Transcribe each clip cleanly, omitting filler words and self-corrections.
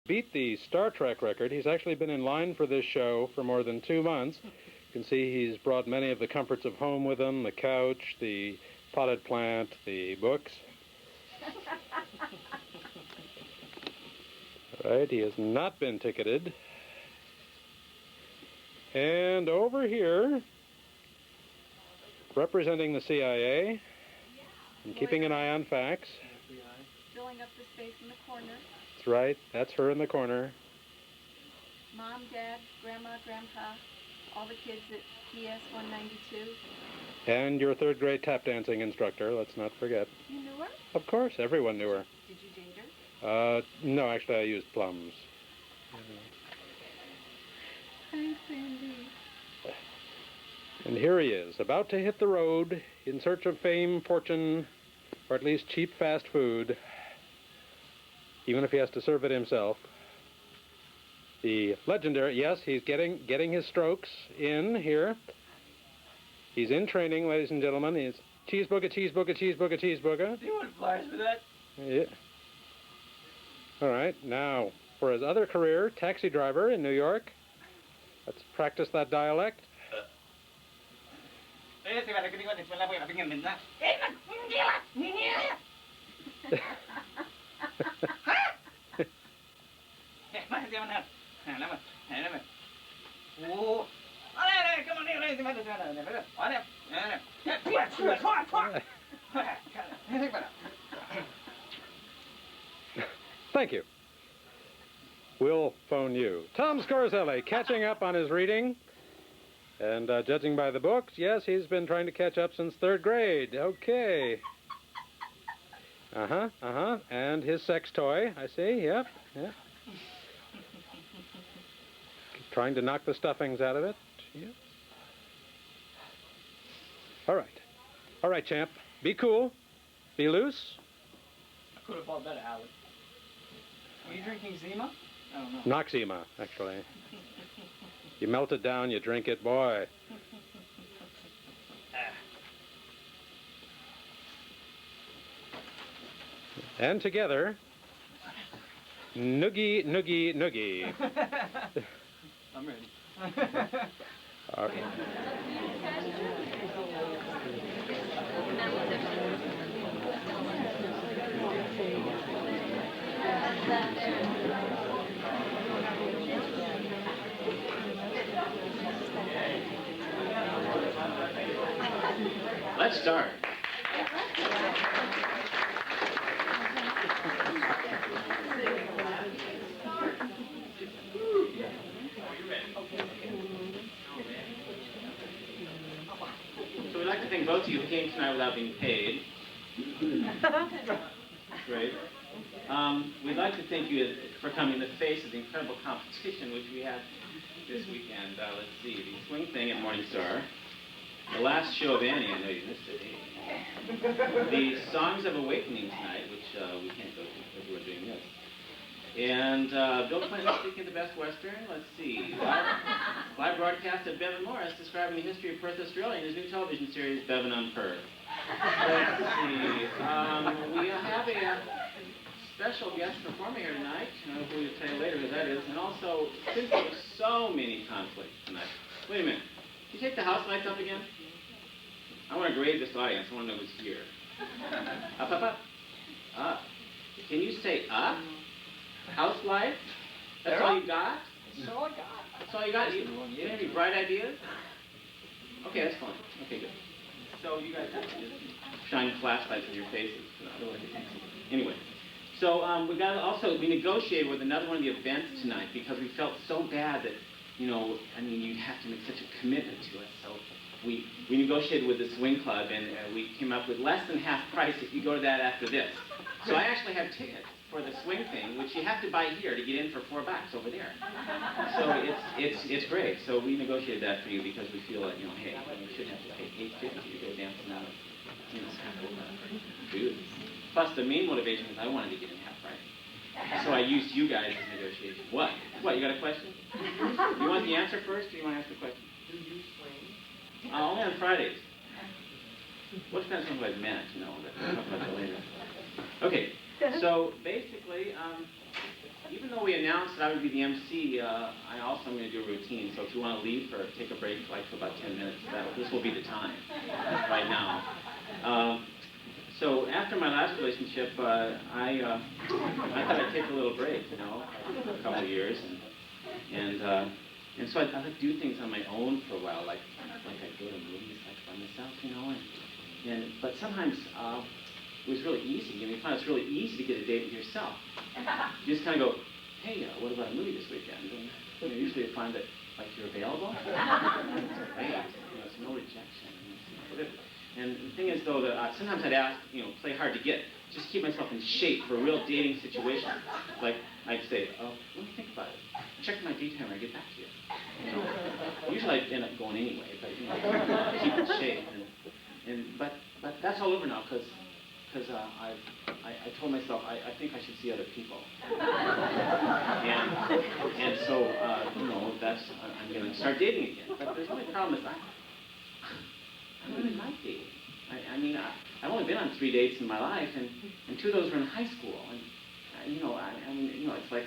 beat the Star Trek record. He's actually been in line for this show for more than 2 months. You can see he's brought many of the comforts of home with him, the couch, the potted plant, the books. All right, he has not been ticketed. And over here, representing the CIA and keeping an eye on facts. Filling up the space in the corner. That's right, that's her in the corner. Mom, Dad, Grandma, Grandpa, all the kids at PS 192. And your third grade tap dancing instructor, let's not forget. You knew her? Of course, everyone knew her. Did you date her? No, actually I used plums. Hi, Sandy. And here he is, about to hit the road in search of fame, fortune, or at least cheap fast food, even if he has to serve it himself. The legendary, yes, he's getting his strokes in here. He's in training, ladies and gentlemen. He's cheeseburger, cheeseburger, cheeseburger, cheeseburger. Do you want flyers for that? Yeah. All right, now, for his other career, taxi driver in New York. Let's practice that dialect. Thank you. We'll phone you. Tom Scorzelli, catching up on his reading. And judging by the books, yes, he's been trying to catch up since 3rd grade. Okay. And his sex toy, I see, yep, yeah. Trying to knock the stuffings out of it, yeah. All right. All right, champ. Be cool. Be loose. I could have bought better, Howard. Are you drinking Zima? I don't know. Noxema, actually. You melt it down, you drink it, boy. And together, noogie, noogie, noogie. I'm ready. All right. Let's start. So we'd like to thank both of you who came tonight without being paid. Great. We'd like to thank you for coming in the face of the incredible competition which we had this weekend. Let's see, the swing thing at Morningstar. The last show of Annie, I know you missed it. The Songs of Awakening tonight, which we can't go to because we're doing this. And Bill Clinton speaking of the Best Western. Let's see. Live broadcast of Bevan Morris describing the history of Perth, Australia in his new television series, Bevan on Perth. Let's see. We have a special guest performer here tonight. We'll tell you later who that is. And also, since there were so many conflicts tonight. Wait a minute. Can you take the house lights up again? I want to grade this audience. I want to know who's here. Up, up, up. Up. Can you say up? House lights? That's all you got? That's all I got. That's all you got? You have any bright ideas? Okay, that's fine. Okay, good. So you guys have to just shine flashlights in your faces. Anyway. So we negotiated with another one of the events tonight because we felt so bad that, you know, I mean, you'd have to make such a commitment to it. So we negotiated with the swing club, and we came up with less than half price if you go to that after this. So I actually have tickets for the swing thing, which you have to buy here to get in for $4 over there. So it's great. So we negotiated that for you because we feel that, you know, hey, we shouldn't have to pay $8.50 to go dancing out of, you know, food. Plus, the main motivation is I wanted to get in half price. So I used you guys as negotiation. What? What, you got a question? You want the answer first, or you want to ask the question? Do you swing? Only on Fridays. Well, it depends on what I meant, you know, but I'll talk about that later. Okay, so basically, even though we announced that I would be the MC, I also am going to do a routine. So if you want to leave or take a break like for about 10 minutes, this will be the time right now. So after my last relationship, I thought I'd take a little break, you know, for a couple of years, and so I thought I'd do things on my own for a while, like I'd go to movies like by myself, you know, but sometimes it was really easy. You know, you find it's really easy to get a date with yourself. You just kind of go, hey, what about a movie this weekend? And you know, usually you find that like you're available. Great, you know, it's no rejection. And the thing is, though, that sometimes I'd ask, you know, play hard to get, just keep myself in shape for a real dating situation. Like, I'd say, let me think about it. Check my date time when I get back to you. You know, usually I'd end up going anyway, but, you know, keep in shape. But that's all over now, because I told myself I think I should see other people. And so, you know, I'm going to start dating again. But there's only problem is I really like dating. I mean, I've only been on 3 dates in my life, and 2 of those were in high school. And you know, I mean, you know, it's like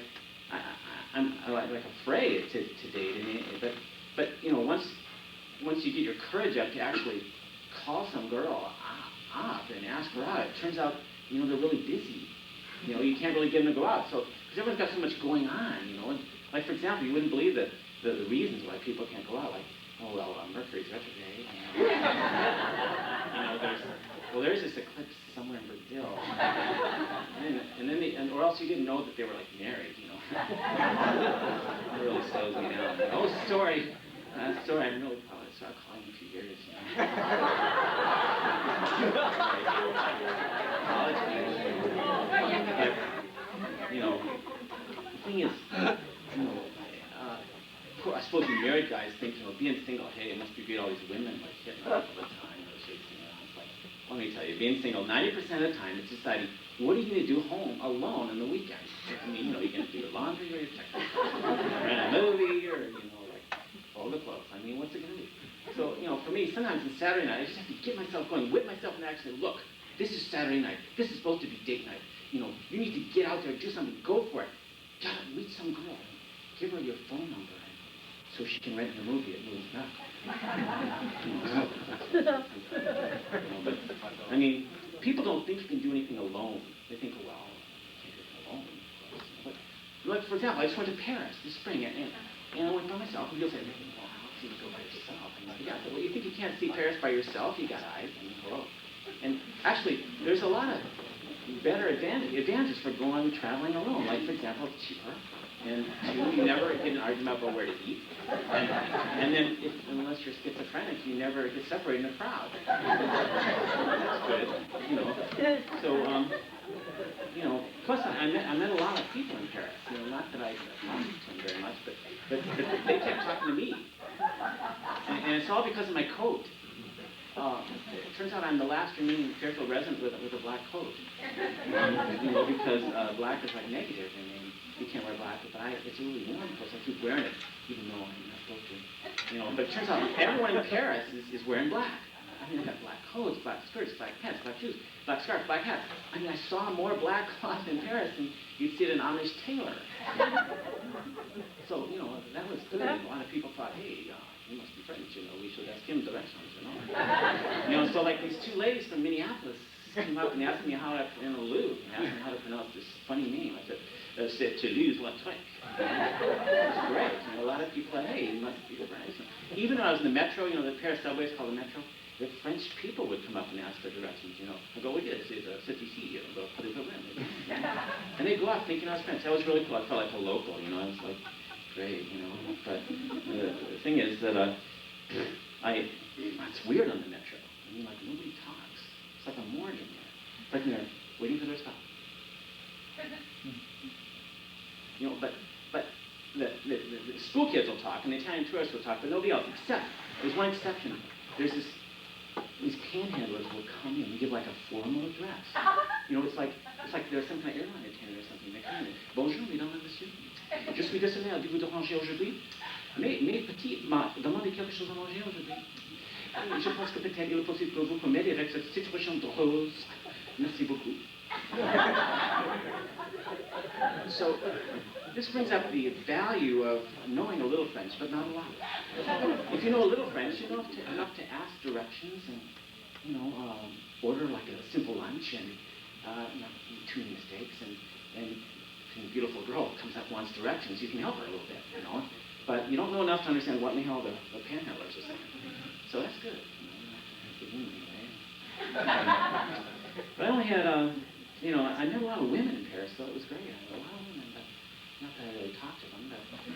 I'm like afraid to date. But you know, once you get your courage up to actually call some girl up and ask her out, it turns out, you know, they're really busy. You know, you can't really get them to go out. So because everyone's got so much going on, you know. And like for example, you wouldn't believe that the reasons why people can't go out, like, oh, well, Mercury's retrograde. You know, there's this eclipse somewhere in Brazil. And then or else you didn't know that they were, like, married, you know. That really slows me down. Oh, sorry. Sorry, I'm really probably start calling in 2 years, you know. But, you know, the thing is, you know, I suppose you married guys think, you know, being single, hey, it must be great, all these women like hitting up all the time, or chasing around. It's like, let me tell you, being single, 90% of the time, it's deciding, what are you going to do home alone on the weekend? I mean, you know, you're going to do your laundry or your textbook, rent a movie, or, you know, like, fold the clothes. I mean, what's it going to be? So, you know, for me, sometimes on Saturday night, I just have to get myself going, whip myself in action, and look, this is Saturday night. This is supposed to be date night. You know, you need to get out there, do something, go for it. Gotta meet some girl. Give her your phone number. So she can rent the movie at Moon's Knock. But, I mean, people don't think you can do anything alone. They think, oh, well, I can't do it alone. But, like, for example, I just went to Paris this spring, and I went by myself, and you'll say, well, how can you go by yourself? And I'm like, yeah, well, you think you can't see Paris by yourself? You got eyes, I mean, hello. And actually, there's a lot of better advantages for going traveling alone. Like, for example, it's cheaper. And 2, you never get an argument about where to eat. And then, unless you're schizophrenic, you never get separated in a crowd. That's good, you know. So, you know, plus I met a lot of people in Paris. You know, not that I talked to them very much, but they kept talking to me. And it's all because of my coat. It turns out I'm the last remaining Fairfield resident with a black coat. You know, because black is like negative, and you can't wear black, but it's really warm because I keep wearing it, even though I'm not supposed to. You know, but it turns out everyone in Paris is wearing black. I mean, they got black coats, black skirts, black pants, black shoes, black scarves, black hats. I mean, I saw more black cloth in Paris than you'd see at an Amish tailor. So, you know, that was good. And a lot of people thought, hey, he must be French, you know, we should ask him directions, you know. You know, so like these 2 ladies from Minneapolis came up and asked me how to, in the Louvre, and asked me how to pronounce this funny name. I said, c'est Toulouse-Lautrec. It's great. You know, a lot of people thought, hey, you must be the French. Even when I was in the metro, you know, the Paris subway is called the metro, the French people would come up and ask for directions, you know. I go, well, yes, c'est ici, you know, and they'd go off thinking I was French. That was really cool. I felt like a local, you know. I was like, great, you know. But the thing is that it's weird on the metro. I mean, like, nobody talks. It's like a morgue in there. It's like they're waiting for their stop. You know, but the school kids will talk, and the Italian tourists will talk, but nobody else, except, there's one exception. There's these panhandlers will come in and give like a formal address. You know, it's like there's some kind of airline attendant or something. They come in, bonjour, mesdames et messieurs. Je suis désolé de vous déranger aujourd'hui, mais petit, demandez quelque chose à manger aujourd'hui. Je pense que peut-être il est possible que vous m'aider avec cette situation drôle. Merci beaucoup. So this brings up the value of knowing a little French, but not a lot. If you know a little French, you know enough to ask directions and, order like a simple lunch and not too many mistakes. And if a beautiful girl comes up wants directions, you can help her a little bit, But you don't know enough to understand what in the hell the panhandlers are saying. So that's good. But I only had, I met a lot of women in Paris, so it was great. I met a lot of women, but not that I really talked to them.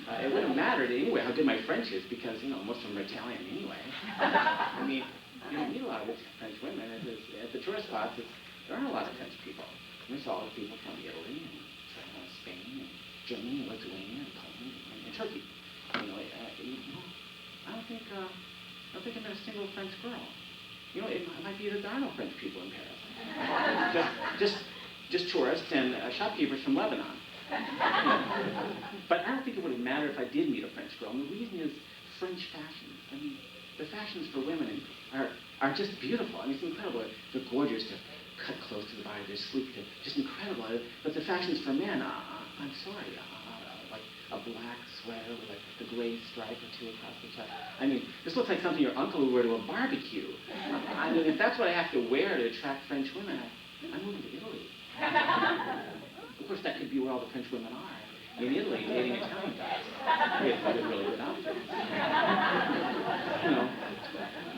But it wouldn't have mattered anyway how good my French is because, most of them are Italian anyway. I mean, you don't meet a lot of French women. At the tourist spots, there aren't a lot of French people. We saw a lot of people from Italy and Spain and Germany and Lithuania and Poland and Turkey. I don't think I met a single French girl. It might be that there are no French people in Paris. just tourists and shopkeepers from Lebanon. But I don't think it would have mattered if I did meet a French girl. And the reason is French fashions. I mean, the fashions for women are just beautiful. I mean, it's incredible. They're gorgeous. They're cut close to the body. They're sleek. They're just incredible. But the fashions for men, I'm sorry, like a black sweater with a gray stripe or two across the chest. I mean, this looks like something your uncle would wear to a barbecue. I mean, if that's what I have to wear to attract French women, I'm moving to Italy. Of course, that could be where all the French women are. In Italy, dating Italian guys. With really good outfits.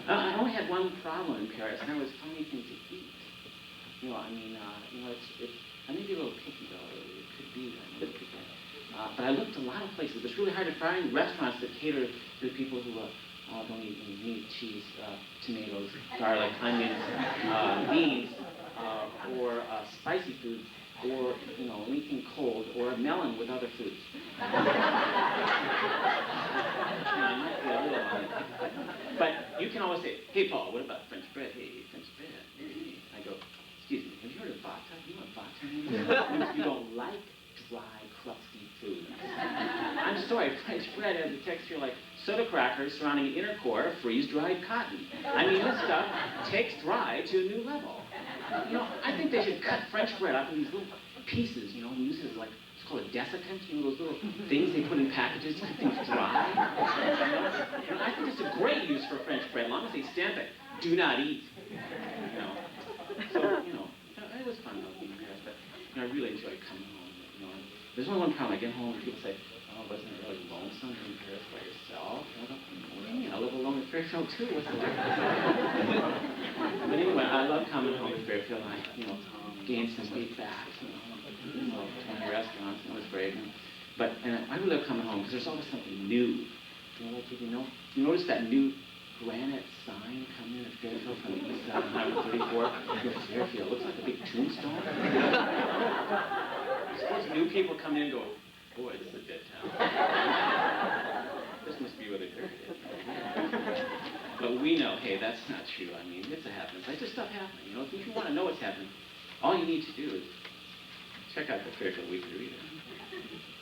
I only had one problem in Paris, and that was finding things to eat. I may be a little picky, though. It could be. I'm a bit picky. But I looked a lot of places. It's really hard to find restaurants that cater to the people who don't eat meat, cheese, tomatoes, garlic, onions, beans, or spicy foods, or anything cold, or a melon with other foods. I might be a little on it. But you can always say, "Hey, Paul, what about French bread? Hey, French bread." Hey. I go, "Excuse me, have you heard of vodka? You want vodka? You don't like dry, crusty food." I'm sorry, French bread has a texture like soda crackers surrounding an inner core of freeze-dried cotton. I mean, this stuff takes dry to a new level. I think they should cut French bread up in these little pieces, and use it as it's called a desiccant, those little things they put in packages to keep things dry. I think it's a great use for French bread, as long as they stamp it, "Do not eat." So, it was fun though, being in Paris, but, I really enjoyed coming home, There's only one problem. I get home and people say, "Oh, wasn't it really lonesome in Paris by yourself?" I go, "What do you mean? I live alone in Fairfield too. What's it like?" But anyway, I love coming home to Fairfield. I, gained some weight back, 20 restaurants. It was great. But I really love coming home because there's always something new. You notice that new granite sign coming in at Fairfield from the east side of Highway 34? Fairfield looks like a big tombstone. Suppose new people come in and go, "Boy, this is a dead town. This must be where they buried it." But we know, hey, that's not true. I mean, it's a happening. It's just stuff happening. If you want to know what's happening, all you need to do is check out the Fairfield Weekly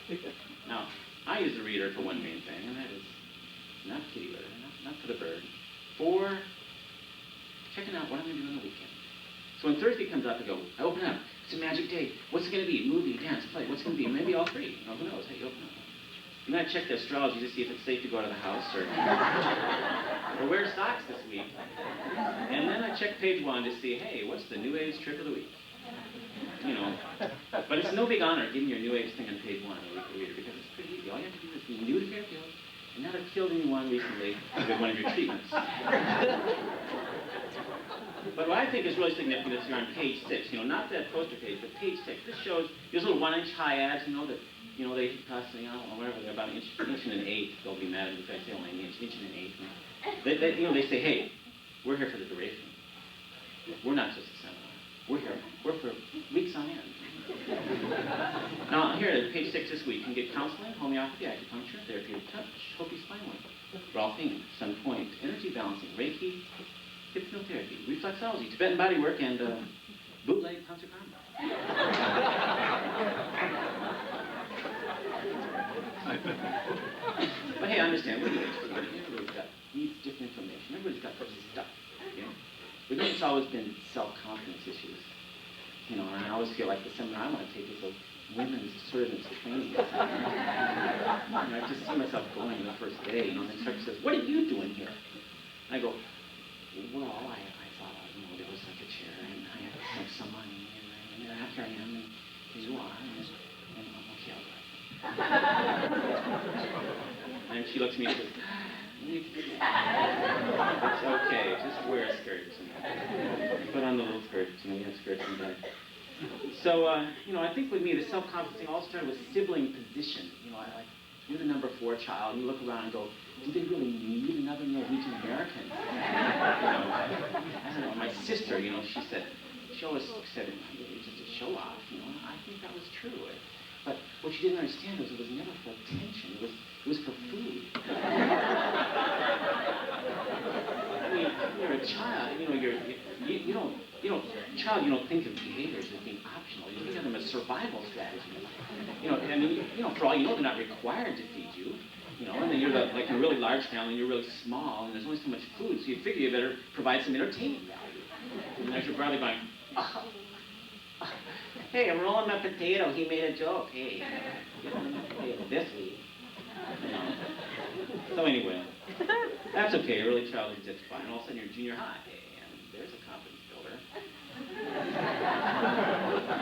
Reader. Now, I use the reader for one main thing, and that is not kitty litter, not for the bird, for checking out what I'm going to do on the weekend. So when Thursday comes up, I go, I open up. It's a magic day. What's it going to be? Movie, dance, play. What's it going to be? Maybe all three. Who knows? Hey, you open up. And then I check the astrology to see if it's safe to go out of the house or wear socks this week. And then I check page 1 to see, hey, what's the New Age trick of the week? But it's no big honor giving your New Age thing on page 1 of the Weekly Reader because it's pretty easy. All you have to do is be new to Fairfield and not have killed anyone recently with one of your treatments. But what I think is really significant is here on page 6, not that poster page, but page 6. This shows these little 1-inch high ads, that, they cost, whatever, they're about an inch and an eighth. They'll be mad if I say only an inch and an eighth. They say, hey, we're here for the duration. We're not just a seminar. We're for weeks on end. Now, here at page 6 this week, you can get counseling, homeopathy, acupuncture, therapeutic touch, Hopi spine work, Rolfing, sun point, energy balancing, Reiki, hypnotherapy, reflexology, Tibetan bodywork, and bootleg concert karma. But hey, I understand. Everybody's needs different information. Everybody's got their stuff. With me, it's always been self-confidence issues. You know, and I always feel like the seminar I want to take is a women's servants training seminar. And I just see myself going the first day, you know, and the instructor says, "What are you doing here?" And I go, "Well, I thought, you know, there was like a chair, and I had like some money, and here I am, and here you are, and okay, I'll go." And she looks at me and says, "It's okay, just wear a skirt. Put on the little skirts, you know, we have skirts and that." So, you know, I think with me, the self-confidence thing all started with sibling position. You know, you're the number 4 child, and you look around and go, do they really need another Norwegian American? You know, I don't know, my sister, you know, she always said it was just a show off, you know, I think that was true. But what she didn't understand was it was never for attention, it was for food. I mean, you're a child, you know, you don't think of behaviors as being optional. You think of them as survival strategies. You know, I mean, you know, for all you know, they're not required to feed you. You know, and then you're like in a really large family, and you're really small, and there's only so much food, so you figure you better provide some entertainment value. And there's your brother going, "Oh, hey, I'm rolling my potato. He made a joke. Hey, get on my potato this week." You know. So anyway, that's okay. Early childhood is fine. All of a sudden, you're junior high, and there's a confidence builder.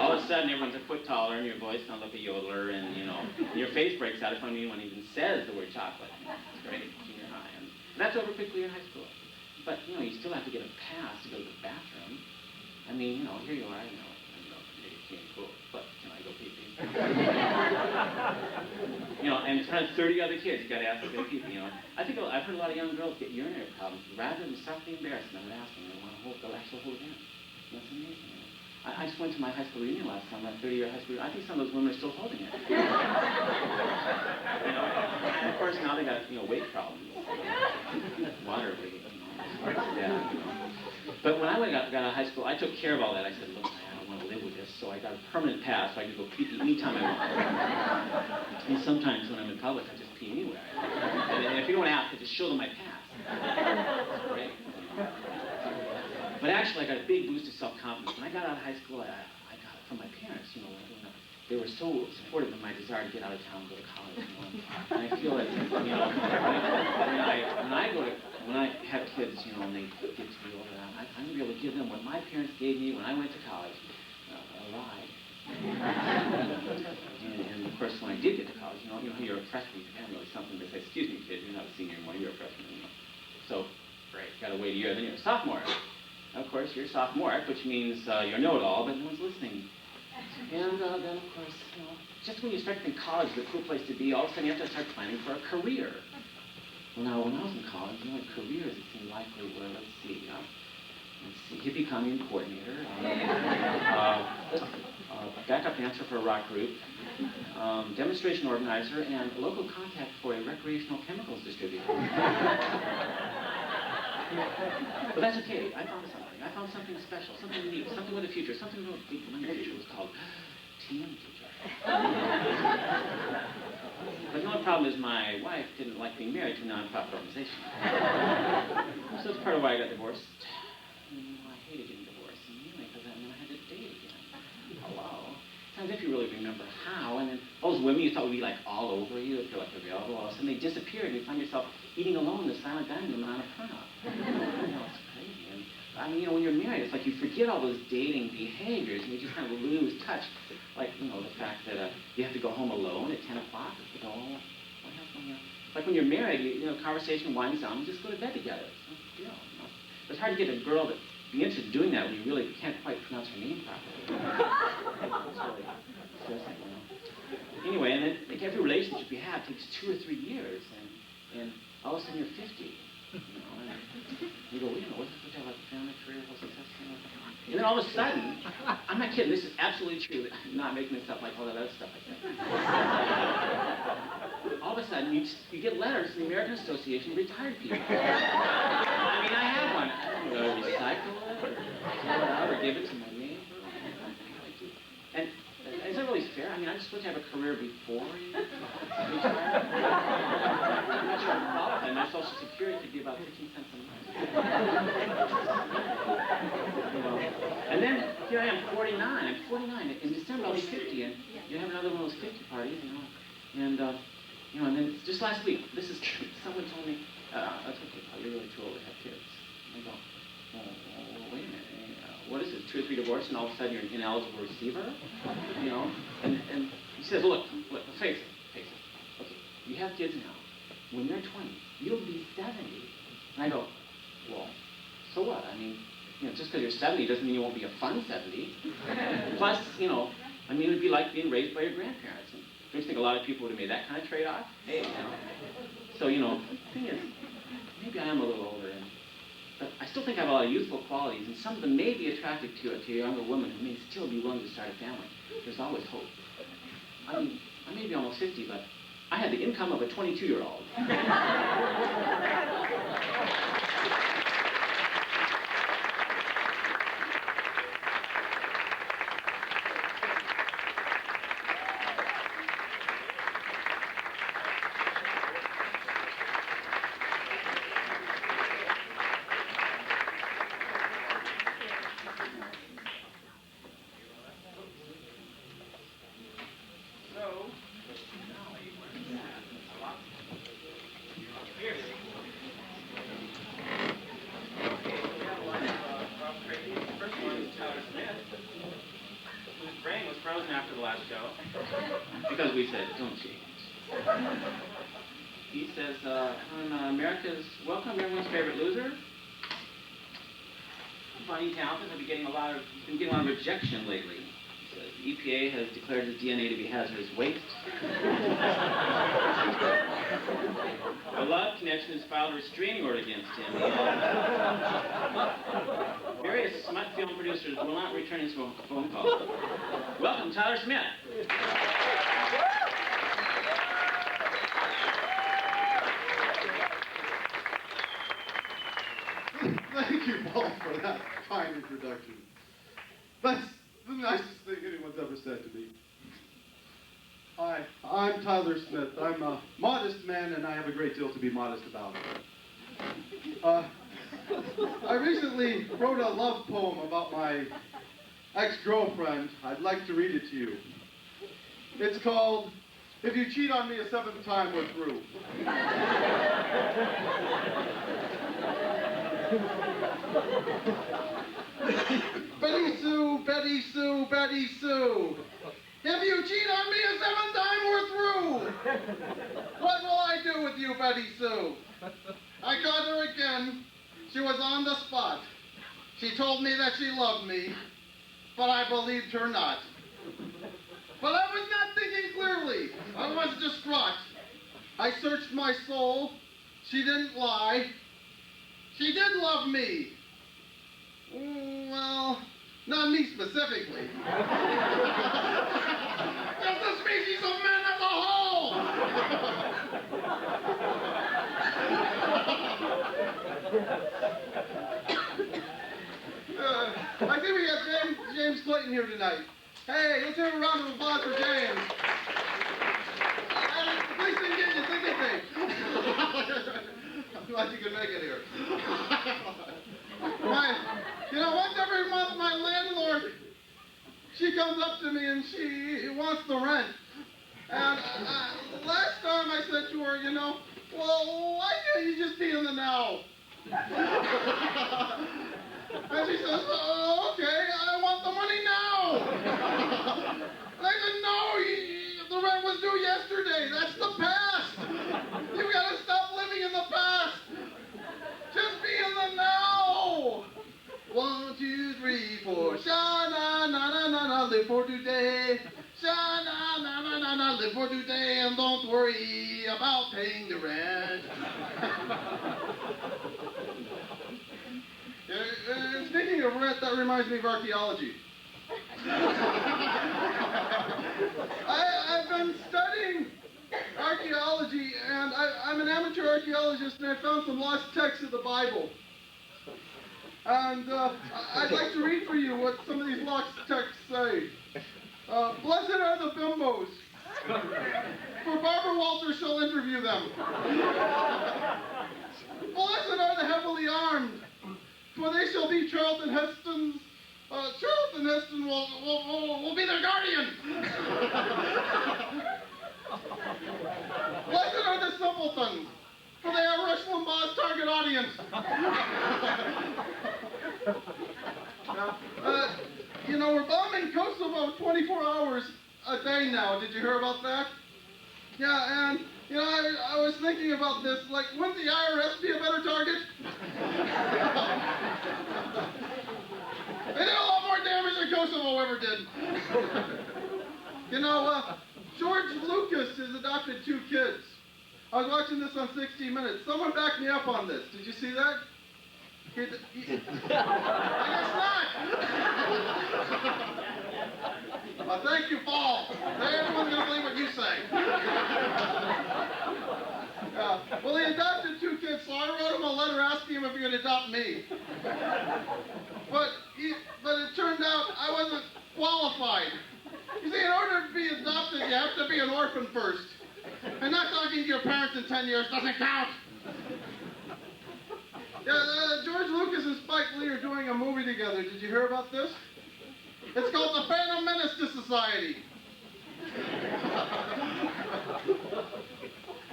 All of a sudden, everyone's a foot taller, and your voice sounds like a yodeler, and you know, your face breaks out if anyone even says the word chocolate. It's great, junior high, and that's over quickly in high school. But you know, you still have to get a pass to go to the bathroom. I mean, you know, here you are, you know, maybe it's getting cool, but can I go pee-pee? You know, and in front of 30 other kids, you got to ask to go pee-pee. You know, I think I've heard a lot of young girls get urinary problems rather than suffer the embarrassment of asking. They want to they'll actually hold it in. That's amazing. You know? I just went to my high school reunion last time, my 30-year high school reunion. I think some of those women are still holding it. You know, and of course now they got, you know, weight problems. Water weight, you know. Yeah, you know. But when I got out of high school, I took care of all that. I said, look, I don't want to live with this, so I got a permanent pass so I could go pee anytime I want. And sometimes when I'm in public, I just pee anywhere. And if you don't ask, I just show them my pass. That's great. But actually, I got a big boost of self-confidence. When I got out of high school, I got it from my parents, you know. They were so supportive of my desire to get out of town and go to college, you know. And I feel like, you know, when I have kids, you know, and they get to be older, I'm going to be able to give them what my parents gave me when I went to college, a ride. And of course, when I did get to college, you know, you're a freshman, you have really something. They say, excuse me, kid, you're not a senior anymore, you're a freshman, you know. So, great, got to wait a year, then you're a sophomore. Of course, you're sophomoric, which means you're know-it-all, but no one's listening. And then, of course, you know, just when you start to think college is a cool place to be, all of a sudden you have to start planning for a career. Well, now, when I was in college, you know, careers, it seemed likely were, let's see, hippie commune coordinator, backup dancer for a rock group, demonstration organizer, and local contact for a recreational chemicals distributor. But that's okay. I found something. I found something special, something neat, something with a future, something with a future. It was called TM teacher. But the only problem is my wife didn't like being married to a non-profit organization. So that's part of why I got divorced. I hated getting divorced, mainly because I had to date again. Hello. Sometimes if you really remember how, and then those women you thought would be like all over you if you're like available, all of a sudden they disappear and you find yourself eating alone in the silent dining room on a turn-up. You know, it's crazy. And, I mean, you know, when you're married, it's like you forget all those dating behaviors and you just kind of lose touch. Like, you know, the fact that you have to go home alone at 10 o'clock. You go, what happened here? Like when you're married, you know, conversation winds down and just go to bed together. It's no deal, you know. It's hard to get a girl to be interested in doing that when you really can't quite pronounce her name properly. It's really stressing, you know. Anyway, and then like every relationship you have takes 2 or 3 years, and all of a sudden you're 50. You know, and you go, well, you know, what's the about the family, career, what's the success? And then all of a sudden, I'm not kidding, this is absolutely true. I'm not making this up like all that other stuff I said. All of a sudden, you get letters from the American Association of Retired People. I mean, I have one. I don't know, recycle it, or throw it out, or give it to my neighbor. And is that really fair? I mean, I'm supposed to have a career before you retire. I'm not sure I'm qualified. My Social Security could be about 15 cents a month. You know? And then here I am. I'm 49. I'm 49. In December I'll be 50, and you have another one of those 50 parties, you know. And you know, and then just last week, someone told me, that's okay, you're really too old to have kids. I go, well, wait a minute. What is it, 2 or 3 divorces, and all of a sudden you're an ineligible receiver? You know? And he says, look, face it. Okay, you have kids now. When you're 20, you'll be 70. And I go, well, so what? I mean, you know, just because you're 70 doesn't mean you won't be a fun 70. Plus, you know, I mean, it'd be like being raised by your grandparents. And don't you think a lot of people would have made that kind of trade-off? Hey, you know. So, you know, the thing is, maybe I am a little older, but I still think I have a lot of youthful qualities, and some of them may be attractive to a younger woman who may still be willing to start a family. There's always hope. I mean, I may be almost 50, but I had the income of a 22-year-old. After the last show, because we said, don't change. He says, on America's Welcome, everyone's favorite loser. Funny, talented, he's been getting a lot of rejection lately. He says, the EPA has declared his DNA to be hazardous waste. A Love Connection has filed a restraining order against him. Various smut film producers will not return his phone call. Welcome, Tyler Smith. Thank you, Paul, for that kind introduction. That's the nicest thing anyone's ever said to me. Hi, I'm Tyler Smith. I'm a modest man, and I have a great deal to be modest about. I recently wrote a love poem about my ex-girlfriend. I'd like to read it to you. It's called, If You Cheat on Me a Seventh Time, We're Through. Betty Sue, Betty Sue, Betty Sue. If you cheat on me a seventh time, we're through. What will I do with you, Betty Sue? I caught her again. She was on the spot. She told me that she loved me, but I believed her not. But I was not thinking clearly. I was distraught. I searched my soul. She didn't lie. She did love me. Well, not me specifically. Just the species of men as a whole. I think we got James Clayton here tonight. Hey, let's have a round of applause for James. Please didn't get your ticket thing. I'm glad you could make it here. Once every month my landlord, she comes up to me and she wants the rent. And last time I said to her, well, why can't you just be in the now? And she says, oh, okay, I want the money now. And I said, no, the rent was due yesterday. That's the past. You gotta stop living in the past. Just be in the now. 1, 2, 3, 4. Sha-na-na-na-na-na, live for today. Sha-na-na-na-na-na, live for today, and don't worry about paying the rent. Speaking of rent, that reminds me of archaeology. I've been studying archaeology, and I'm an amateur archaeologist, and I found some lost texts of the Bible. And I'd like to read for you what some of these lost texts say. Blessed are the bimbos, for Barbara Walters shall interview them. Blessed are the heavily armed, for they shall be Charlton Heston's Charlton Heston will be their guardian. Blessed are the simpletons, for they are Rush Limbaugh's target audience. We're bombing Kosovo 24 hours a day now. Did you hear about that? Yeah, and, I was thinking about this, like, wouldn't the IRS be a better target? They did a lot more damage than Kosovo ever did. George Lucas has adopted 2 kids. I was watching this on 60 Minutes. Someone backed me up on this. Did you see that? I guess not. Well, thank you, Paul. Everyone's going to believe what you say. Well, he adopted 2 kids, so I wrote him a letter asking him if he would adopt me. But it turned out I wasn't qualified. You see, in order to be adopted, you have to be an orphan first. And not talking to your parents in 10 years doesn't count. George Lucas and Spike Lee are doing a movie together. Did you hear about this? It's called The Phantom Menace to Society.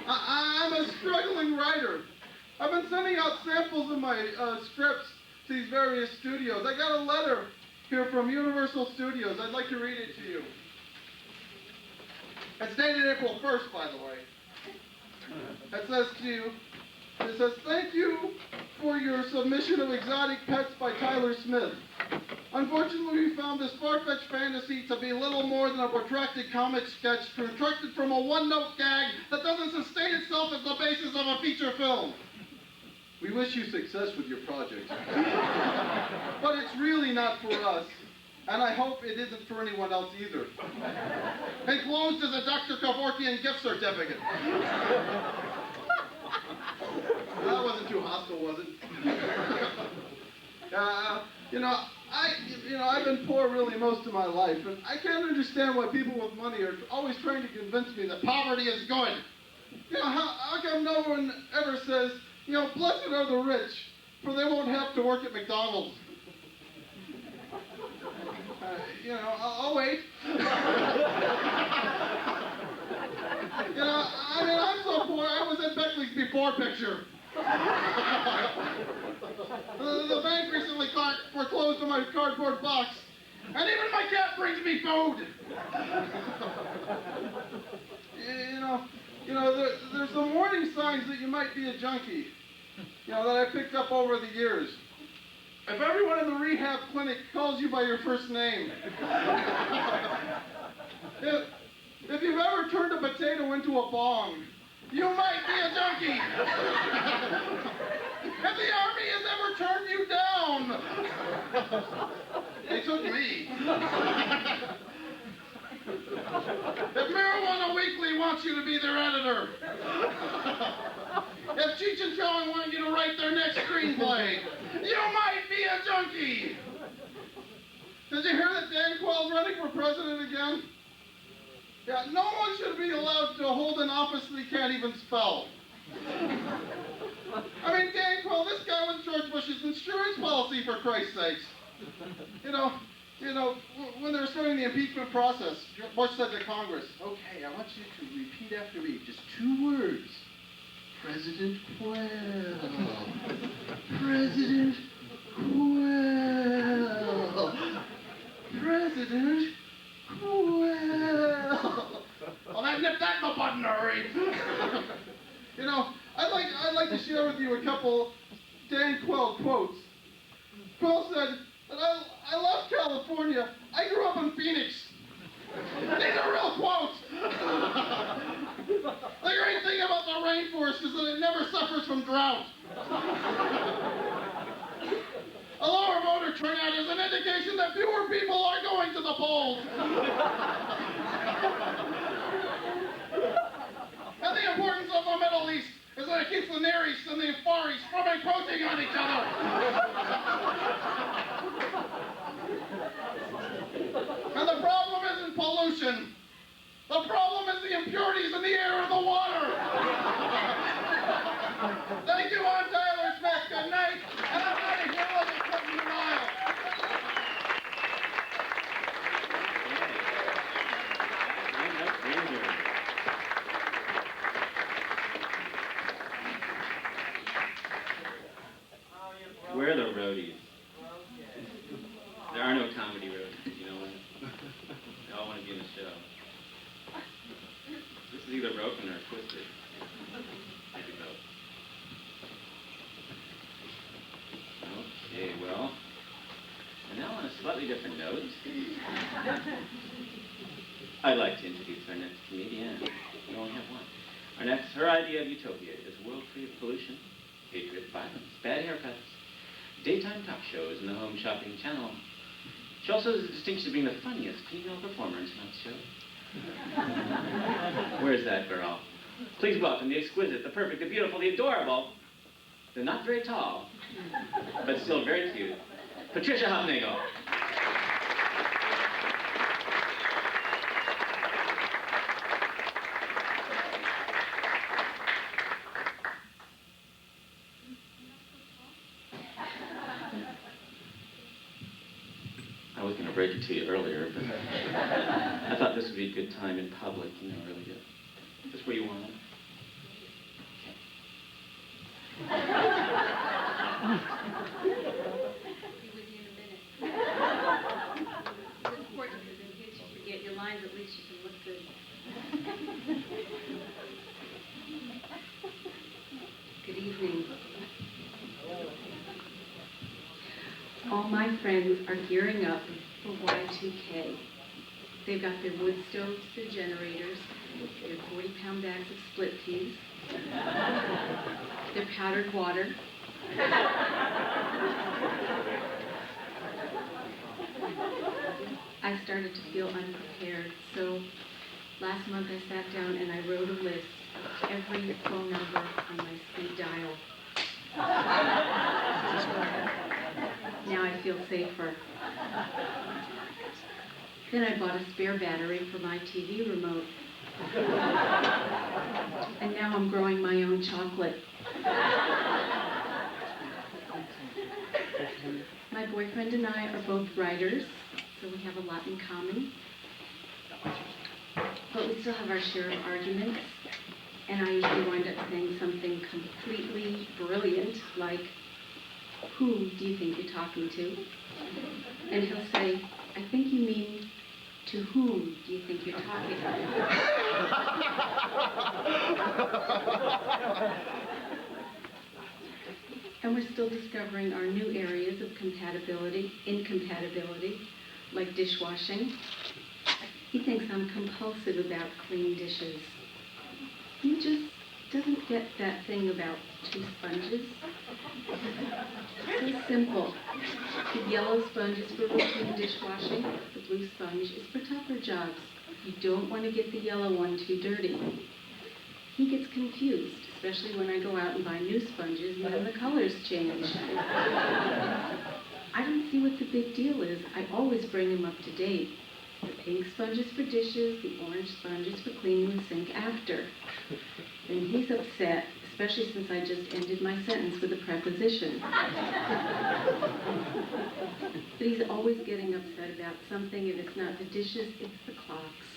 I'm a struggling writer. I've been sending out samples of my scripts to these various studios. I got a letter here from Universal Studios. I'd like to read it to you. It's dated April 1st, by the way. It says to you, thank you for your submission of Exotic Pets by Tyler Smith. Unfortunately, we found this far-fetched fantasy to be little more than a protracted comic sketch constructed from a one-note gag that doesn't sustain itself as the basis of a feature film. We wish you success with your project. But it's really not for us, and I hope it isn't for anyone else either. Enclosed is a Dr. Kevorkian gift certificate. That wasn't too hostile, was it? I've been poor really most of my life, and I can't understand why people with money are always trying to convince me that poverty is good. How come no one ever says, blessed are the rich, for they won't have to work at McDonald's? I'll wait. I'm so poor, I was in Beckley's before picture. The bank recently foreclosed on my cardboard box, and even my cat brings me food. There's some warning signs that you might be a junkie, that I picked up over the years. If everyone in the rehab clinic calls you by your first name, if you've ever turned a potato into a bong, you might be a junkie. If the army has ever turned you down, they took me. If Marijuana Weekly wants you to be their editor, if Cheech and Chong want you to write their next screenplay, you might be a junkie. Did you hear that Dan Quayle's running for president again? Yeah, no one should be allowed to hold an office that he can't even spell. Dan Quayle, this guy was George Bush's insurance policy, for Christ's sakes. When they were starting the impeachment process, Bush said to Congress, okay, I want you to repeat after me, just 2 words. President Quayle. President Quayle. President Quayle. Well, that nipped that in the bud in a hurry. I'd like to share with you a couple Dan Quayle quotes. Quayle said, I love California. I grew up in Phoenix. These are real quotes. The great thing about the rainforest is that it never suffers from drought. A lower voter turnout is an indication that fewer people are going to the polls. And the importance of the Middle East is that it keeps the Near East and the Far East from encroaching on each other. And the problem isn't pollution. The problem is the impurities in the air and the water. Thank you, I'm Tyler Smith. Good night. And I'm ready for a little Clinton Nile. roadies. There are no comedy roadies, you know what? They all want to be in the show. This is either broken or twisted. Maybe both. Okay, well, and now on a slightly different note, I'd like to introduce our next comedian. We only have one. Her idea of utopia is a world free of pollution, hatred, violence, bad haircuts, daytime talk shows, and the home shopping channel. She also has the distinction of being the funniest female performer in tonight's show. Where's that girl? Please welcome the exquisite, the perfect, the beautiful, the adorable, the not very tall, but still very cute, Patricia Hufnagel. I was going to break it to you earlier, but I thought this would be a good time in public, you know, really good. Just where you want it. Be with you in a minute. It's important because in case you forget your lines, at least you can look good. Good evening. All my friends are gearing up for Y2K. They've got their wood stoves, their generators, their 40-pound bags of split peas, their powdered water. I started to feel unprepared, so last month I sat down and I wrote a list of every phone number on my speed dial. Now I feel safer. Then I bought a spare battery for my TV remote. And now I'm growing my own chocolate. My boyfriend and I are both writers, so we have a lot in common. But we still have our share of arguments, and I usually wind up saying something completely brilliant, like, "Who do you think you're talking to?" And he'll say, "I think you mean, to whom do you think you're talking to?" And we're still discovering our new areas of incompatibility, like dishwashing. He thinks I'm compulsive about clean dishes. He just doesn't get that thing about 2 sponges. So simple. The yellow sponge is for routine dishwashing. The blue sponge is for tougher jobs. You don't want to get the yellow one too dirty. He gets confused, especially when I go out and buy new sponges and then the colors change. I don't see what the big deal is. I always bring him up to date. The pink sponge is for dishes, the orange sponge is for cleaning the sink after. And he's upset, especially since I just ended my sentence with a preposition. But he's always getting upset about something. If it's not the dishes, it's the clocks.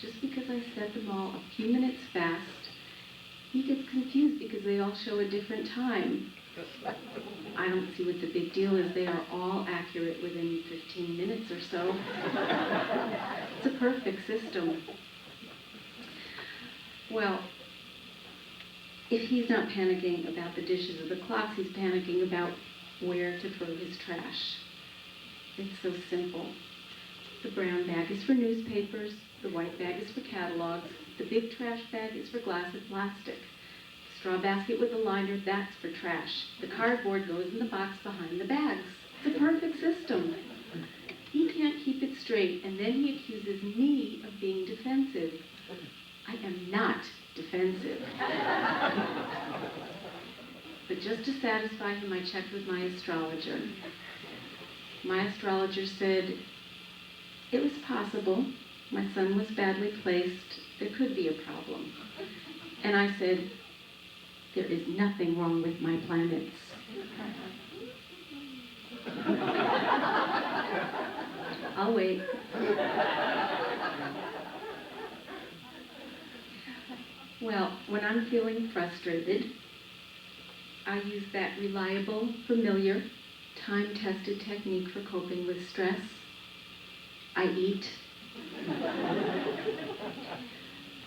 Just because I set them all a few minutes fast, he gets confused because they all show a different time. I don't see what the big deal is. They are all accurate within 15 minutes or so. It's a perfect system. Well, if he's not panicking about the dishes or the clocks, he's panicking about where to throw his trash. It's so simple. The brown bag is for newspapers, the white bag is for catalogs, the big trash bag is for glass and plastic. The straw basket with the liner, that's for trash. The cardboard goes in the box behind the bags. It's a perfect system. He can't keep it straight, and then he accuses me of being defensive. I am not defensive. But just to satisfy him, I checked with my astrologer. My astrologer said it was possible. My sun was badly placed. There could be a problem. And I said, there is nothing wrong with my planets. I'll wait. Well, when I'm feeling frustrated, I use that reliable, familiar, time-tested technique for coping with stress. I eat.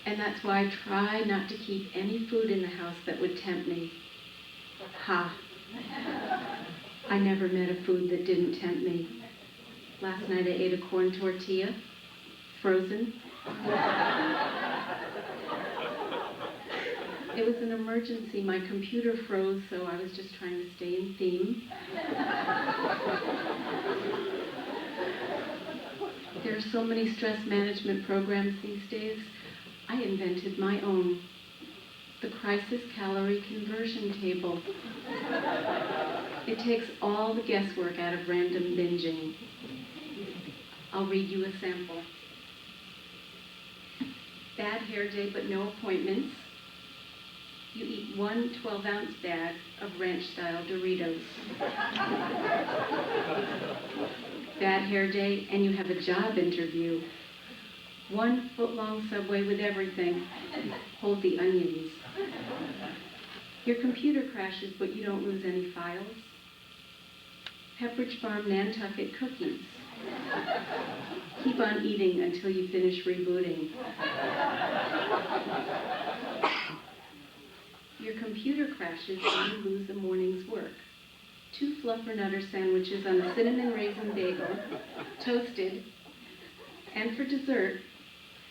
And that's why I try not to keep any food in the house that would tempt me. Ha! I never met a food that didn't tempt me. Last night I ate a corn tortilla, frozen. It was an emergency. My computer froze, so I was just trying to stay in theme. There are so many stress management programs these days. I invented my own. The Crisis Calorie Conversion Table. It takes all the guesswork out of random binging. I'll read you a sample. Bad hair day but no appointments. You eat one 12-ounce bag of ranch-style Doritos. Bad hair day and you have a job interview. 1 foot-long Subway with everything. Hold the onions. Your computer crashes, but you don't lose any files. Pepperidge Farm Nantucket cookies. Keep on eating until you finish rebooting. Your computer crashes and you lose a morning's work. 2 fluffernutter sandwiches on a cinnamon raisin bagel, toasted, and for dessert,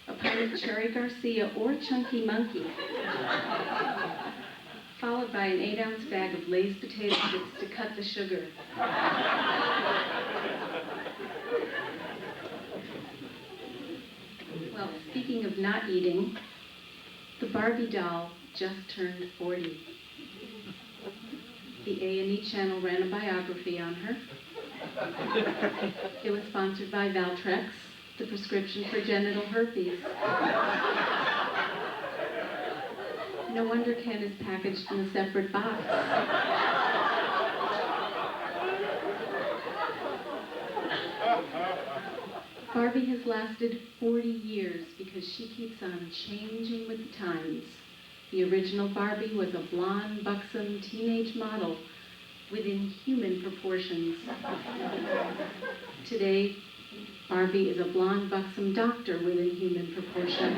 a pint of Cherry Garcia or Chunky Monkey, followed by an 8-ounce bag of Lay's potato chips to cut the sugar. Well, speaking of not eating, the Barbie doll just turned 40. The A&E channel ran a biography on her. It was sponsored by Valtrex, the prescription for genital herpes. No wonder Ken is packaged in a separate box. Barbie has lasted 40 years because she keeps on changing with the times. The original Barbie was a blonde, buxom teenage model with inhuman proportions. Today, Barbie is a blonde, buxom doctor with inhuman proportions.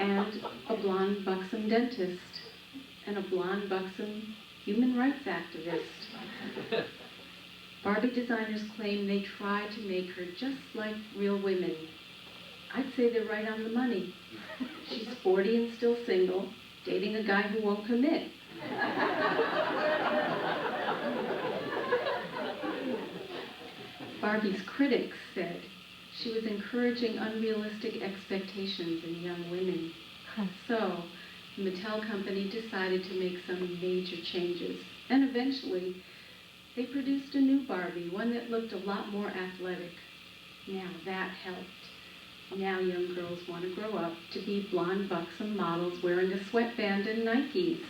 And a blonde, buxom dentist. And a blonde, buxom human rights activist. Barbie designers claim they try to make her just like real women. I'd say they're right on the money. She's 40 and still single, dating a guy who won't commit. Barbie's critics said she was encouraging unrealistic expectations in young women. So, the Mattel company decided to make some major changes. And eventually, they produced a new Barbie, one that looked a lot more athletic. Now that helped. Now young girls want to grow up to be blonde, buxom models wearing a sweatband and Nikes.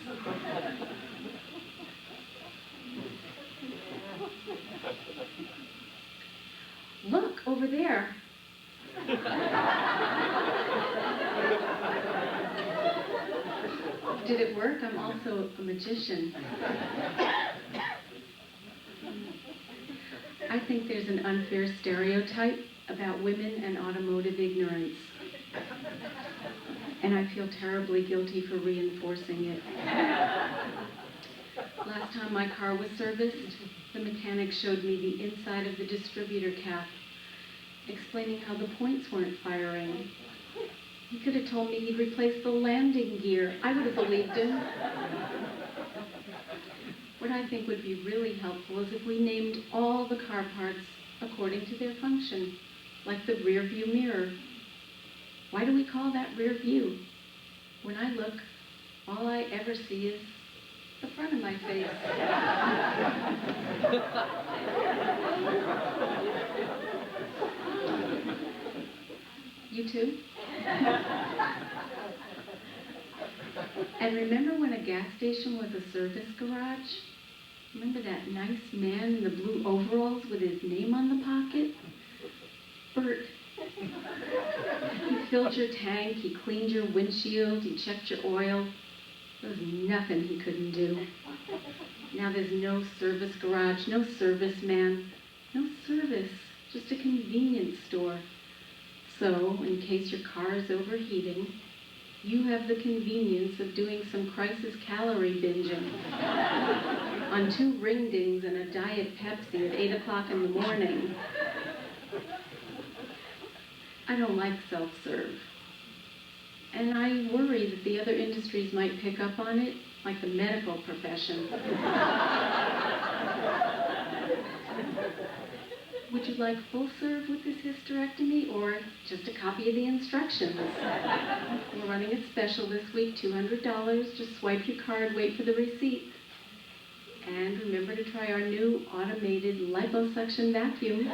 Look, over there. Did it work? I'm also a magician. I think there's an unfair stereotype about women and automotive ignorance. And I feel terribly guilty for reinforcing it. Last time my car was serviced, the mechanic showed me the inside of the distributor cap, explaining how the points weren't firing. He could have told me he'd replaced the landing gear. I would have believed him. What I think would be really helpful is if we named all the car parts according to their function, like the rear view mirror. Why do we call that rear view? When I look, all I ever see is the front of my face. You too? And remember when a gas station was a service garage? Remember that nice man in the blue overalls with his name on the pocket? Bert. He filled your tank, he cleaned your windshield, he checked your oil. There was nothing he couldn't do. Now there's no service garage, no serviceman, no service, just a convenience store. So, in case your car is overheating, you have the convenience of doing some crisis calorie binging on 2 ring dings and a Diet Pepsi at 8 o'clock in the morning. I don't like self-serve. And I worry that the other industries might pick up on it, like the medical profession. Would you like full serve with this hysterectomy or just a copy of the instructions? We're running a special this week, $200. Just swipe your card, wait for the receipt. And remember to try our new automated liposuction vacuum.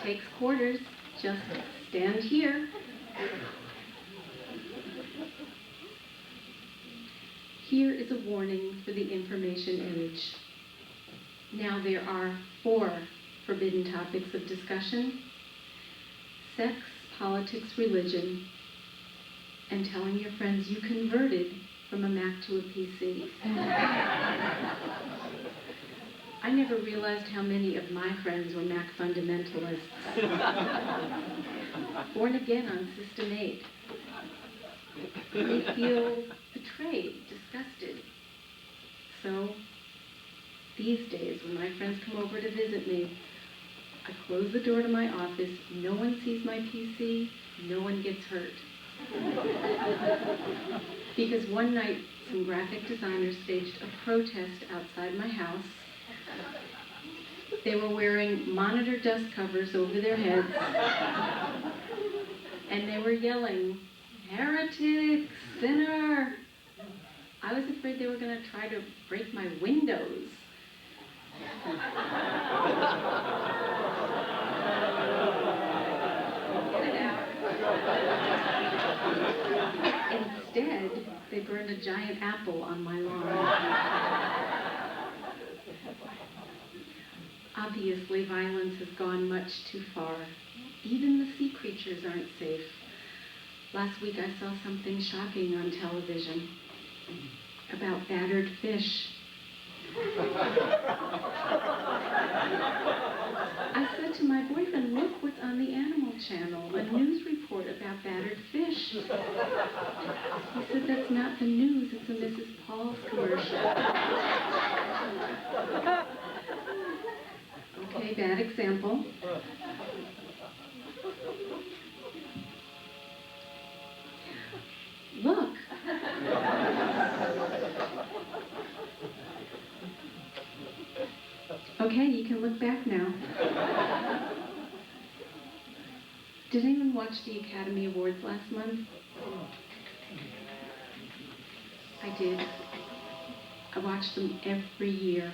Takes quarters. Just stand here. Here is a warning for the information age. Now there are 4 forbidden topics of discussion: sex, politics, religion, and telling your friends you converted from a Mac to a PC. I never realized how many of my friends were Mac fundamentalists. Born again on System 8. They feel betrayed, disgusted. So, these days, when my friends come over to visit me, I close the door to my office, no one sees my PC, no one gets hurt. Because one night, some graphic designers staged a protest outside my house. They were wearing monitor dust covers over their heads, and they were yelling, "Heretic, sinner!" I was afraid they were going to try to break my windows. Instead, they burned a giant apple on my lawn. Obviously, violence has gone much too far. Even the sea creatures aren't safe. Last week I saw something shocking on television about battered fish. I said to my boyfriend, "Look what's on the Animal Channel, a news report about battered fish." He said, "That's not the news, it's a Mrs. Paul's commercial." Okay, bad example. Look. Okay, you can look back now. Did anyone watch the Academy Awards last month? I did. I watch them every year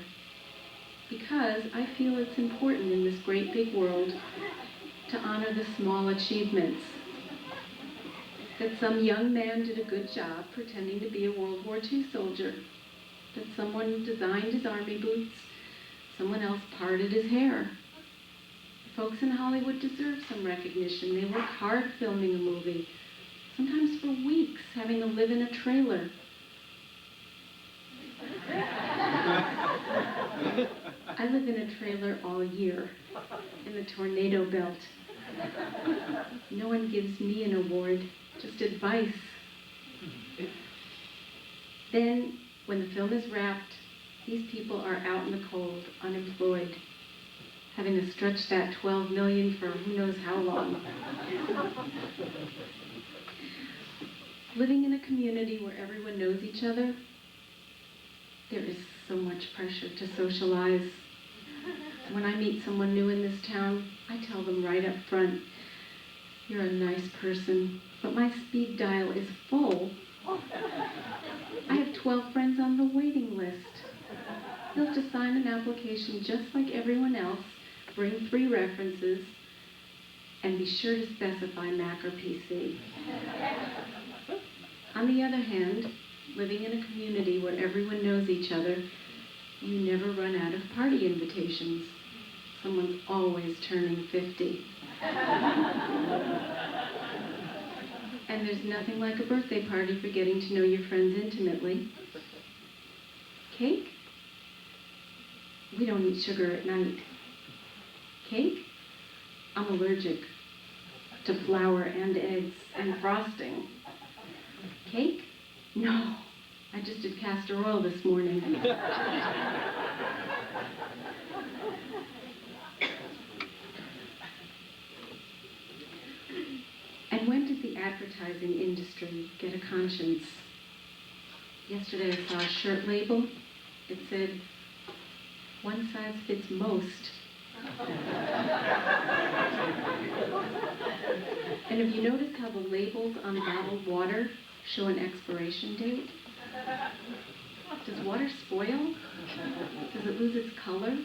because I feel it's important in this great big world to honor the small achievements. That some young man did a good job pretending to be a World War II soldier. That someone designed his army boots, someone else parted his hair. Folks in Hollywood deserve some recognition. They work hard filming a movie, sometimes for weeks, having to live in a trailer. I live in a trailer all year, in the tornado belt. No one gives me an award, just advice. Then, when the film is wrapped, these people are out in the cold, unemployed, having to stretch that 12 million for who knows how long. Living in a community where everyone knows each other, there is so much pressure to socialize. When I meet someone new in this town, I tell them right up front, "You're a nice person, but my speed dial is full. I have 12 friends on the waiting list. You'll have to sign an application just like everyone else, bring 3 references, and be sure to specify Mac or PC." On the other hand, living in a community where everyone knows each other, you never run out of party invitations. Someone's always turning 50. And there's nothing like a birthday party for getting to know your friends intimately. Cake? We don't eat sugar at night. Cake? I'm allergic to flour and eggs and frosting. Cake? No. I just did castor oil this morning. And when did the advertising industry get a conscience? Yesterday I saw a shirt label. It said, "One size fits most." And have you noticed how the labels on bottled water show an expiration date? Does water spoil? Does it lose its color,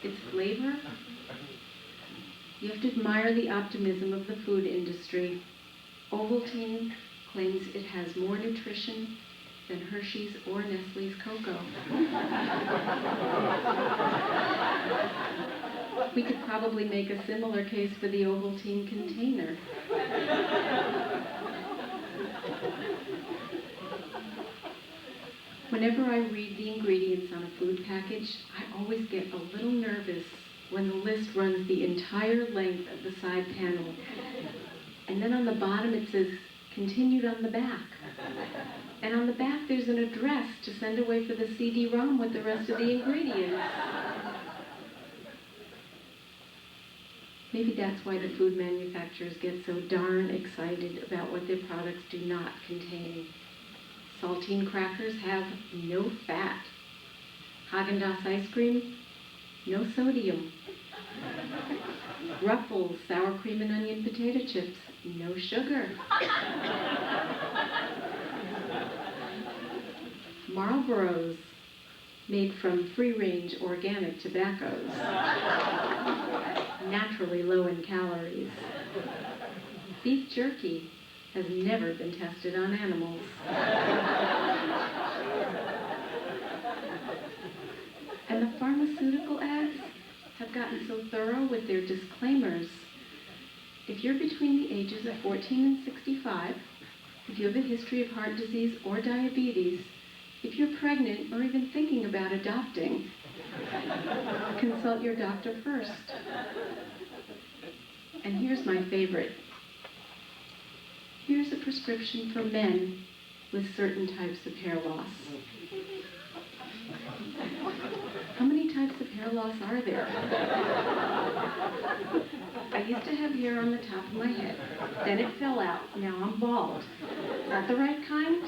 its flavor? You have to admire the optimism of the food industry. Ovaltine claims it has more nutrition than Hershey's or Nestle's cocoa. We could probably make a similar case for the Ovaltine container. Whenever I read the ingredients on a food package, I always get a little nervous when the list runs the entire length of the side panel. And then on the bottom it says, "Continued on the back." And on the back there's an address to send away for the CD-ROM with the rest of the ingredients. Maybe that's why the food manufacturers get so darn excited about what their products do not contain. Saltine crackers have no fat. Haagen-Dazs ice cream, no sodium. Ruffles sour cream and onion potato chips, no sugar. Marlboros, made from free-range organic tobaccos, naturally low in calories. Beef jerky has never been tested on animals. And the pharmaceutical ads have gotten so thorough with their disclaimers. If you're between the ages of 14 and 65, if you have a history of heart disease or diabetes, if you're pregnant or even thinking about adopting, consult your doctor first. And here's my favorite. Here's a prescription for men with certain types of hair loss. How many types of hair loss are there? I used to have hair on the top of my head. Then it fell out. Now I'm bald. Is that the right kind?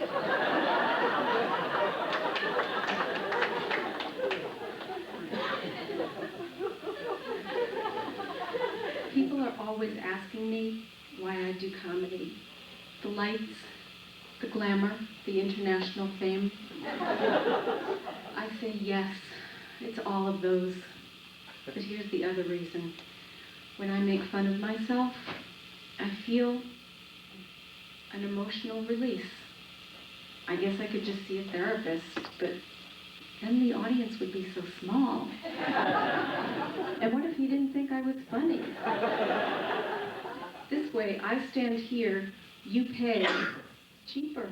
People are always asking me why I do comedy. The lights, the glamour, the international fame. I say yes, it's all of those. But here's the other reason. When I make fun of myself, I feel an emotional release. I guess I could just see a therapist, but then the audience would be so small. And what if he didn't think I was funny? This way, I stand here, you pay, cheaper.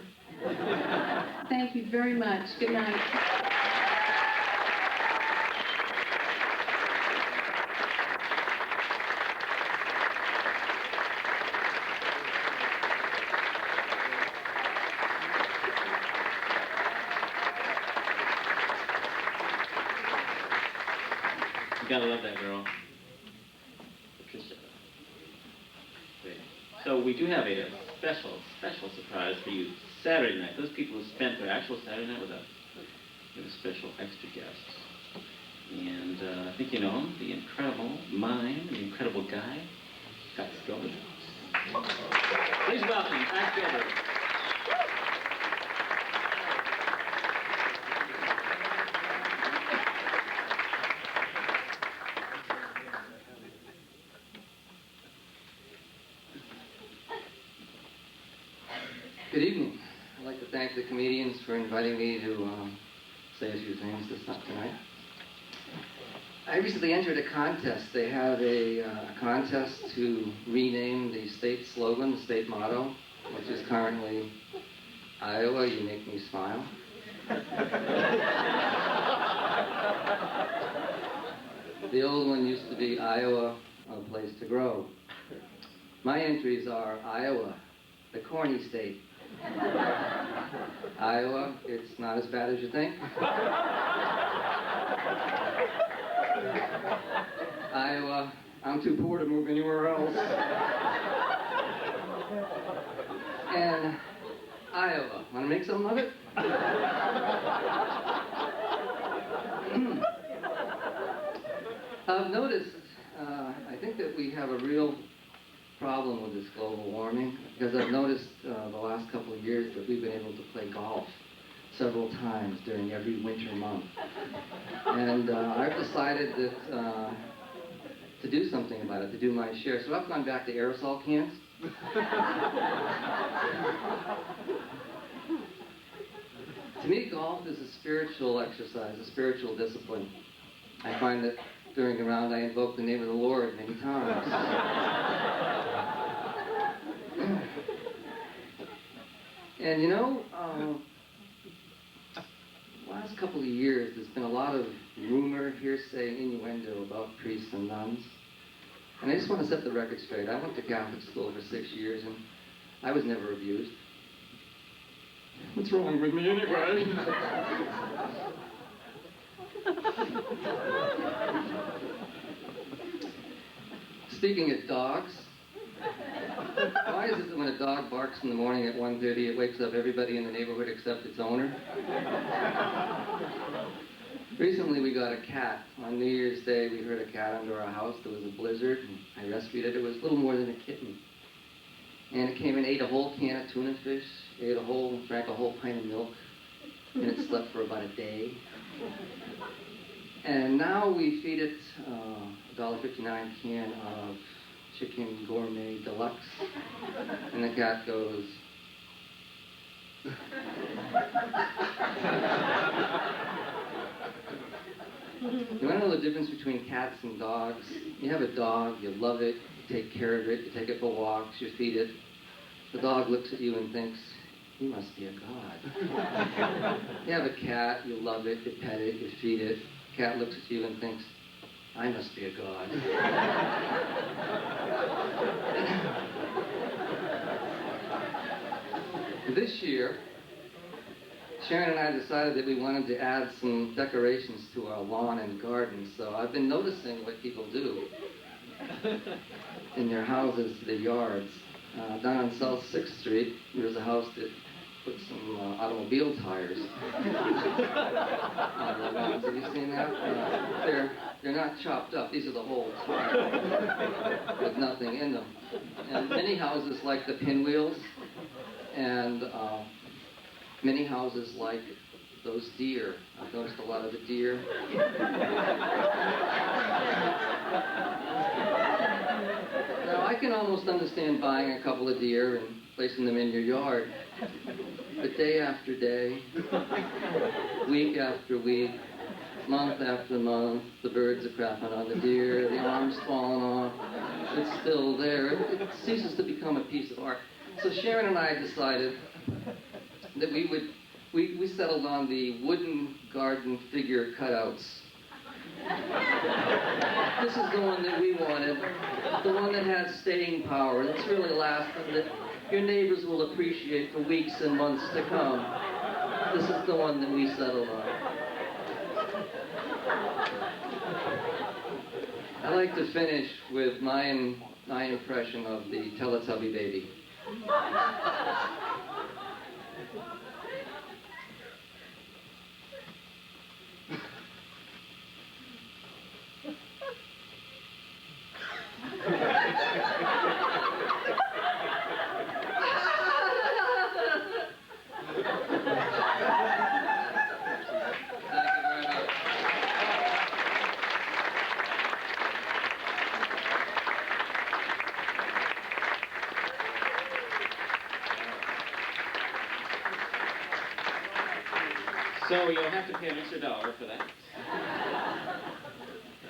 Thank you very much. Good night. You gotta love that girl. Patricia. Great. So we do have a special surprise for you Saturday night. Those people who spent their actual Saturday night with us, we have a special extra guest. And I think you know him, the incredible mime, the incredible guy, Scott Scully. Please welcome Pat Gilbert. Good evening. I'd like to thank the comedians for inviting me to say a few things tonight. I recently entered a contest. They have a contest to rename the state slogan, the state motto, which is currently, "Iowa, you make me smile." The old one used to be Iowa, a place to grow. My entries are Iowa, the corny state. Iowa, it's not as bad as you think. Iowa, I'm too poor to move anywhere else. And Iowa, want to make something of it? I've noticed, I think that we have a real problem with this global warming, because I've noticed the last couple of years that we've been able to play golf several times during every winter month. And I've decided that to do something about it, to do my share. So I've gone back to aerosol cans. To me, golf is a spiritual exercise, a spiritual discipline. I find that during a round I invoke the name of the Lord many times. And you know, last couple of years there's been a lot of rumor, hearsay, innuendo about priests and nuns. And I just want to set the record straight. I went to Catholic school for 6 years and I was never abused. What's wrong with me anyway? Speaking of dogs, why is it that when a dog barks in the morning at 1:30, it wakes up everybody in the neighborhood except its owner? Recently we got a cat. On New Year's Day we heard a cat under our house. There was a blizzard and I rescued it. It was little more than a kitten. And it came and ate a whole can of tuna fish, drank a whole pint of milk, and it slept for about a day. And now we feed it a $1.59 can of chicken gourmet deluxe, and the cat goes. You want to know the difference between cats and dogs? You have a dog, you love it, you take care of it, you take it for walks, you feed it. The dog looks at you and thinks, you must be a god. You have a cat, you love it, you pet it, you feed it. The cat looks at you and thinks, I must be a god. This year, Sharon and I decided that we wanted to add some decorations to our lawn and garden, so I've been noticing what people do in their houses, their yards. Down on South 6th Street, there's a house that put some automobile tires on the lawns. Have you seen that? They're not chopped up. These are the whole tire with nothing in them. And many houses like the pinwheels, and many houses like those deer. I've noticed a lot of the deer. Now, I can almost understand buying a couple of deer and placing them in your yard. But day after day, week after week, month after month, the birds are crapping on the deer, the arm's falling off, it's still there. It ceases to become a piece of art. So Sharon and I decided that we settled on the wooden garden figure cutouts. This is the one that we wanted, the one that has staying power, that's really lasting, that your neighbors will appreciate for weeks and months to come. This is the one that we settled on. I'd like to finish with my impression of the Teletubby baby. So you'll have to pay an extra $1 for that.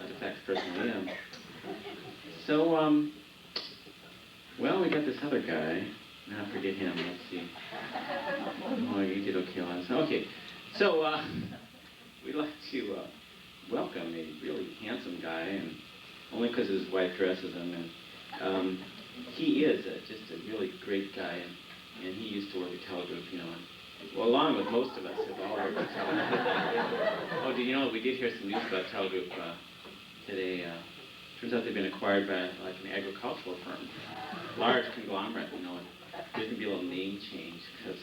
The tax person I am. So, well, we got this other guy. Now I forget him. Let's see. Oh, you did okay on this. Okay. So, we'd like to welcome, a really handsome guy, and only because his wife dresses him. And he is just a really great guy, and he used to work at Telegroup, you know. And, well, along with most of us have all worked at Telegroup. Oh, do you know we did hear some news about Telegroup today? Turns out they've been acquired by like an agricultural firm, large conglomerate. You know, and there's gonna be a little name change because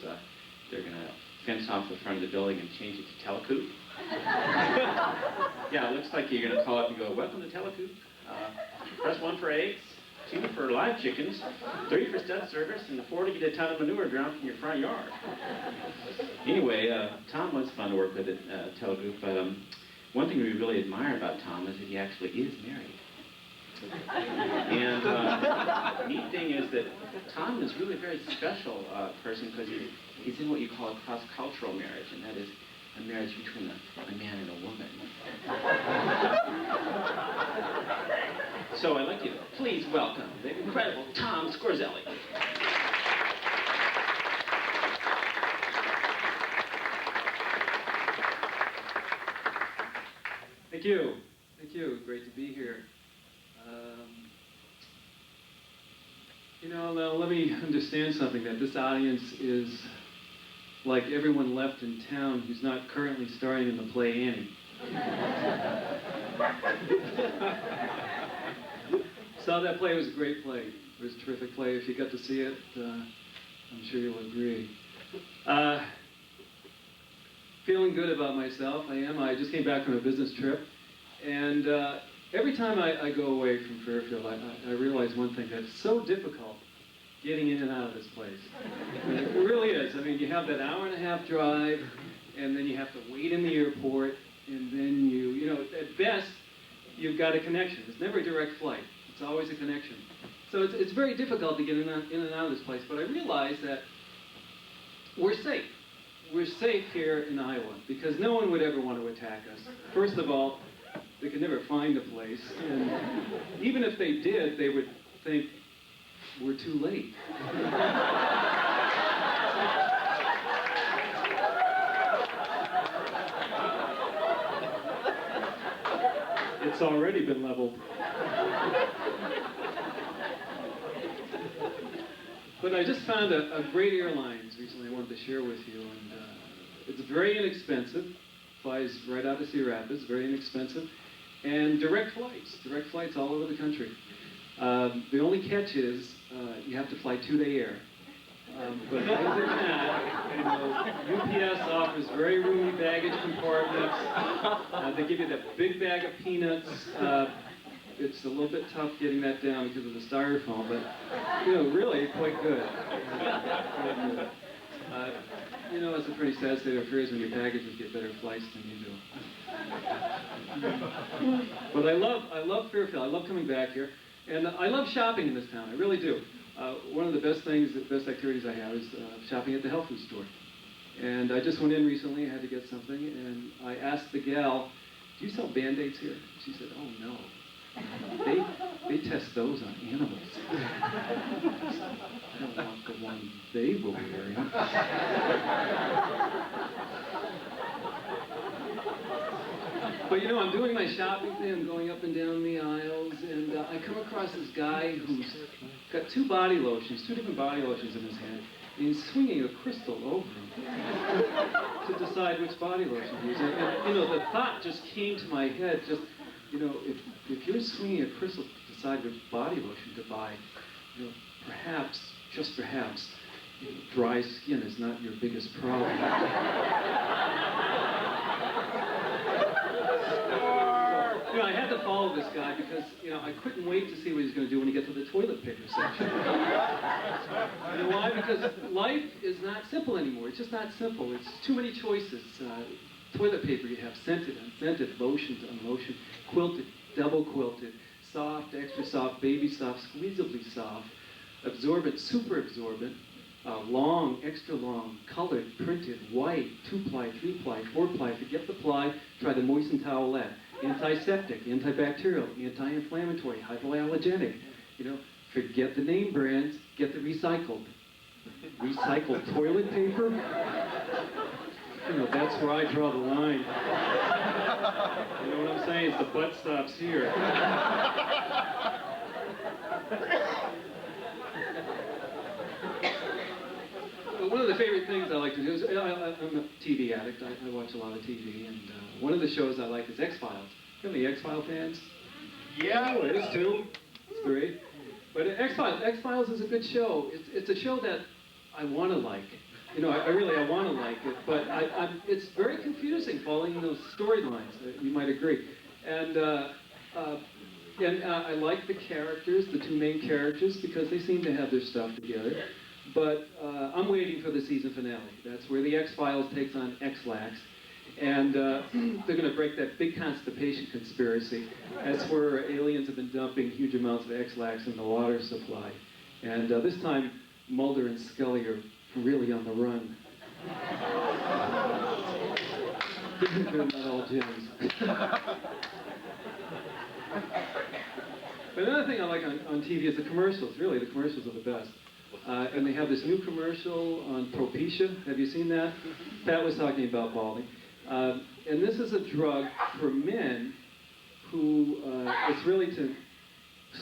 they're gonna fence off the front of the building and change it to Telecoop. Yeah, it looks like you're gonna call up and go, "Welcome to Telecoop. Press 1 for eggs, 2 for live chickens, 3 for stud service, and 4 to get a ton of manure ground from your front yard." Anyway, Tom was fun to work with at Telegroup, but one thing we really admire about Tom is that he actually is married. And the neat thing is that Tom is really a very special person because he's in what you call a cross-cultural marriage, and that is a marriage between a man and a woman. So I'd like you to please welcome the incredible Tom Scorzelli. Thank you. Thank you. Great to be here. Now let me understand something, that this audience is like everyone left in town who's not currently starring in the play Annie. Saw that play. It was a great play. It was a terrific play. If you got to see it, I'm sure you'll agree. Feeling good about myself. I am. I just came back from a business trip, and every time I go away from Fairfield, I realize one thing, that it's so difficult getting in and out of this place. It really is. I mean, you have that hour-and-a-half drive, and then you have to wait in the airport, and then you know, at best, you've got a connection. It's never a direct flight. It's always a connection. So it's very difficult to get in and out of this place, but I realize that we're safe. We're safe here in Iowa, because no one would ever want to attack us. First of all, they could never find a place, and even if they did, they would think we're too late. It's already been leveled. But I just found a great airlines recently I wanted to share with you, and it's very inexpensive. Flies right out of Cedar Rapids, very inexpensive, and direct flights all over the country. The only catch is you have to fly 2-day air. But other than that, you know, UPS offers very roomy baggage compartments. They give you that big bag of peanuts. It's a little bit tough getting that down because of the styrofoam, but you know, really quite good. You know, it's a pretty sad state of affairs when your packages get better flights than you do. But I love Fairfield. I love coming back here, and I love shopping in this town. I really do. One of the best activities I have is shopping at the health food store. And I just went in recently. I had to get something, and I asked the gal, "Do you sell Band-Aids here?" She said, "Oh no. They test those on animals. I don't want the one they were wearing." But you know, I'm doing my shopping thing. I'm going up and down the aisles, and I come across this guy who's got two different body lotions in his hand, and he's swinging a crystal over him to decide which body lotion to use. And you know, the thought just came to my head, just, you know, if you're swinging a crystal to decide which body lotion to buy, you know, perhaps, just perhaps, you know, dry skin is not your biggest problem. You know, I had to follow this guy because, you know, I couldn't wait to see what he's going to do when he gets to the toilet paper section. You know why? Because life is not simple anymore. It's just not simple. It's too many choices. Toilet paper, you have scented, unscented, lotion to unlotion, quilted, double quilted, soft, extra soft, baby soft, squeezably soft, absorbent, super absorbent, long, extra long, colored, printed, white, 2-ply, 3-ply, 4-ply. Forget the ply, try the moistened towelette. Antiseptic, antibacterial, anti-inflammatory, hypoallergenic. You know, forget the name brands, get the recycled. Recycled toilet paper? You know, That's where I draw the line. You know what I'm saying? It's the butt stops here. But one of the favorite things I like to do is, I'm a TV addict. I watch a lot of TV, and one of the shows I like is X-Files. You have any X-File fans? Yeah. Oh, it's two. It's three. But X-Files is a good show. It's a show that I want to like. You know, I want to like it, but it's very confusing following those storylines. You might agree. And I like the characters, the two main characters, because they seem to have their stuff together. But I'm waiting for the season finale. That's where the X-Files takes on X-Lax. And they're going to break that big constipation conspiracy. That's where aliens have been dumping huge amounts of X-Lax in the water supply. And this time, Mulder and Scully are really on the run. They're not all gems. But another thing I like on TV is the commercials. Really, the commercials are the best. And they have this new commercial on Propecia. Have you seen that? Pat was talking about balding. And this is a drug for men who, it's really to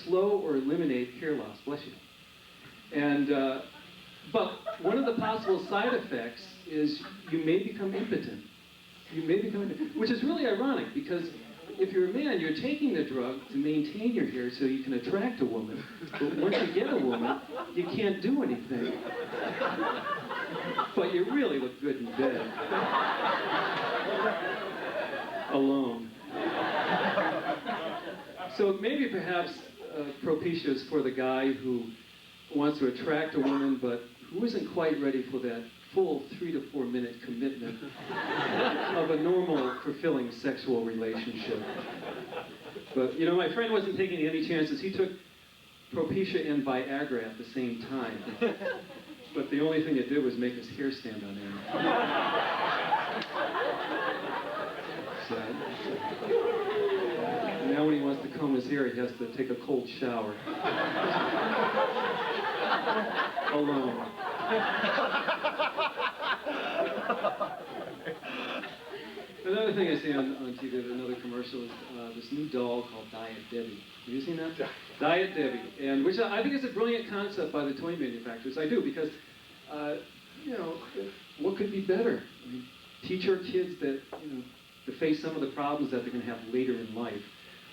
slow or eliminate hair loss. Bless you. And, but one of the possible side effects is you may become impotent. You may become impotent, which is really ironic because if you're a man, you're taking the drug to maintain your hair so you can attract a woman. But once you get a woman, you can't do anything. But you really look good in bed. Alone. So maybe perhaps Propecia is for the guy who wants to attract a woman but who isn't quite ready for that full 3 to 4 minute commitment of a normal, fulfilling sexual relationship. But, you know, my friend wasn't taking any chances. He took Propecia and Viagra at the same time. But the only thing it did was make his hair stand on end. Sad. Now when he wants to comb his hair, he has to take a cold shower. Alone. Another thing I see on TV, another commercial, is this new doll called Diet Debbie. Have you seen that? Diet Debbie, and which I think is a brilliant concept by the toy manufacturers. I do, because, you know, what could be better? I mean, teach our kids that, you know, to face some of the problems that they're going to have later in life.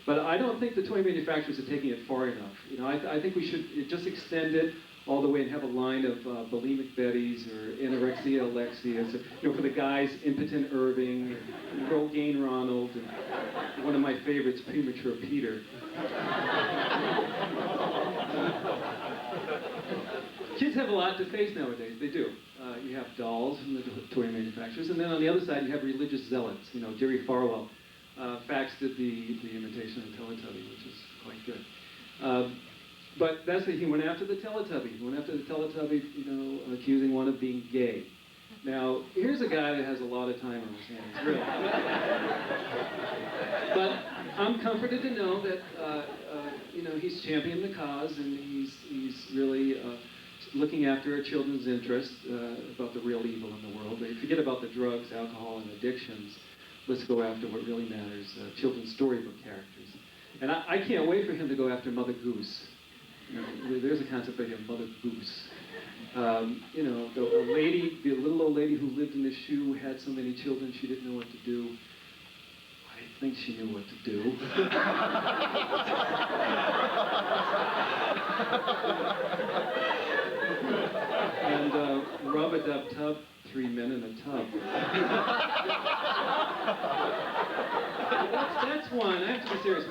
But I don't think the toy manufacturers are taking it far enough. You know, I think we should just extend it all the way and have a line of bulimic Bettys or anorexia Alexias, you know, for the guys, impotent Irving, and Rogaine Ronald, and one of my favorites, premature Peter. Kids have a lot to face nowadays. They do. You have dolls from the toy manufacturers, and then on the other side you have religious zealots. You know, Jerry Farwell faxed did the imitation of Teletubby, which is quite good. But that's it. He went after the Teletubby. He went after the Teletubby, you know, accusing one of being gay. Now, here's a guy that has a lot of time on his hands, really. But I'm comforted to know that, you know, he's championing the cause and he's really looking after our children's interests about the real evil in the world. They forget about the drugs, alcohol, and addictions. Let's go after what really matters, children's storybook characters. And I can't wait for him to go after Mother Goose. You know, there's a concept right here, Mother Goose. You know, the little old lady who lived in the shoe, had so many children she didn't know what to do. I think she knew what to do. And rub-a-dub-tub, 3 men in a tub. That's one, I have to be serious.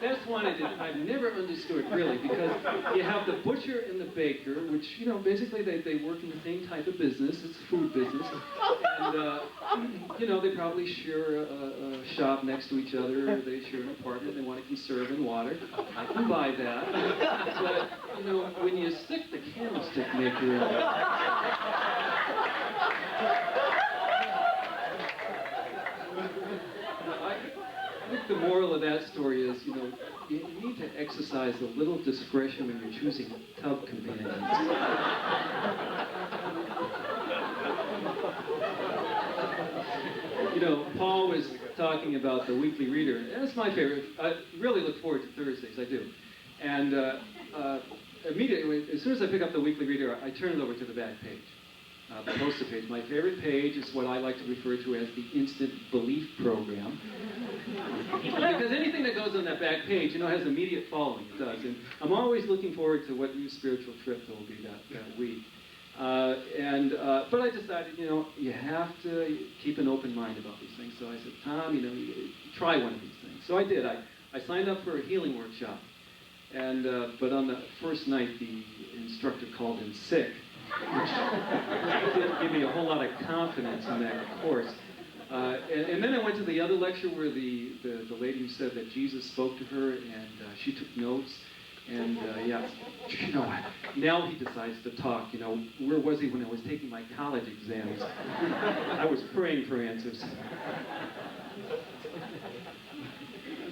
That's one I've never understood, really, because you have the butcher and the baker, which, you know, basically they work in the same type of business. It's a food business. And, you know, they probably share a shop next to each other, or they share an apartment. They want to conserve in water. I can buy that. But, you know, when you stick the candlestick maker in there, I think the moral of that story is, you know, you need to exercise a little discretion when you're choosing tub companions. You know, Paul was talking about the weekly reader. That's my favorite. I really look forward to Thursdays, I do. And immediately, as soon as I pick up the weekly reader, I turn it over to the back page, the poster page. My favorite page is what I like to refer to as the instant belief program. Because anything that goes on that back page, you know, has immediate following. It does. And I'm always looking forward to what new spiritual trip there will be that week. But I decided, you know, you have to keep an open mind about these things. So I said, Tom, you know, try one of these things. So I did. I signed up for a healing workshop. And but on the first night, the instructor called in sick, which didn't give me a whole lot of confidence in that course. And then I went to the other lecture where the lady who said that Jesus spoke to her, and she took notes. And yeah, you know, now he decides to talk. You know, where was he when I was taking my college exams? I was praying for answers.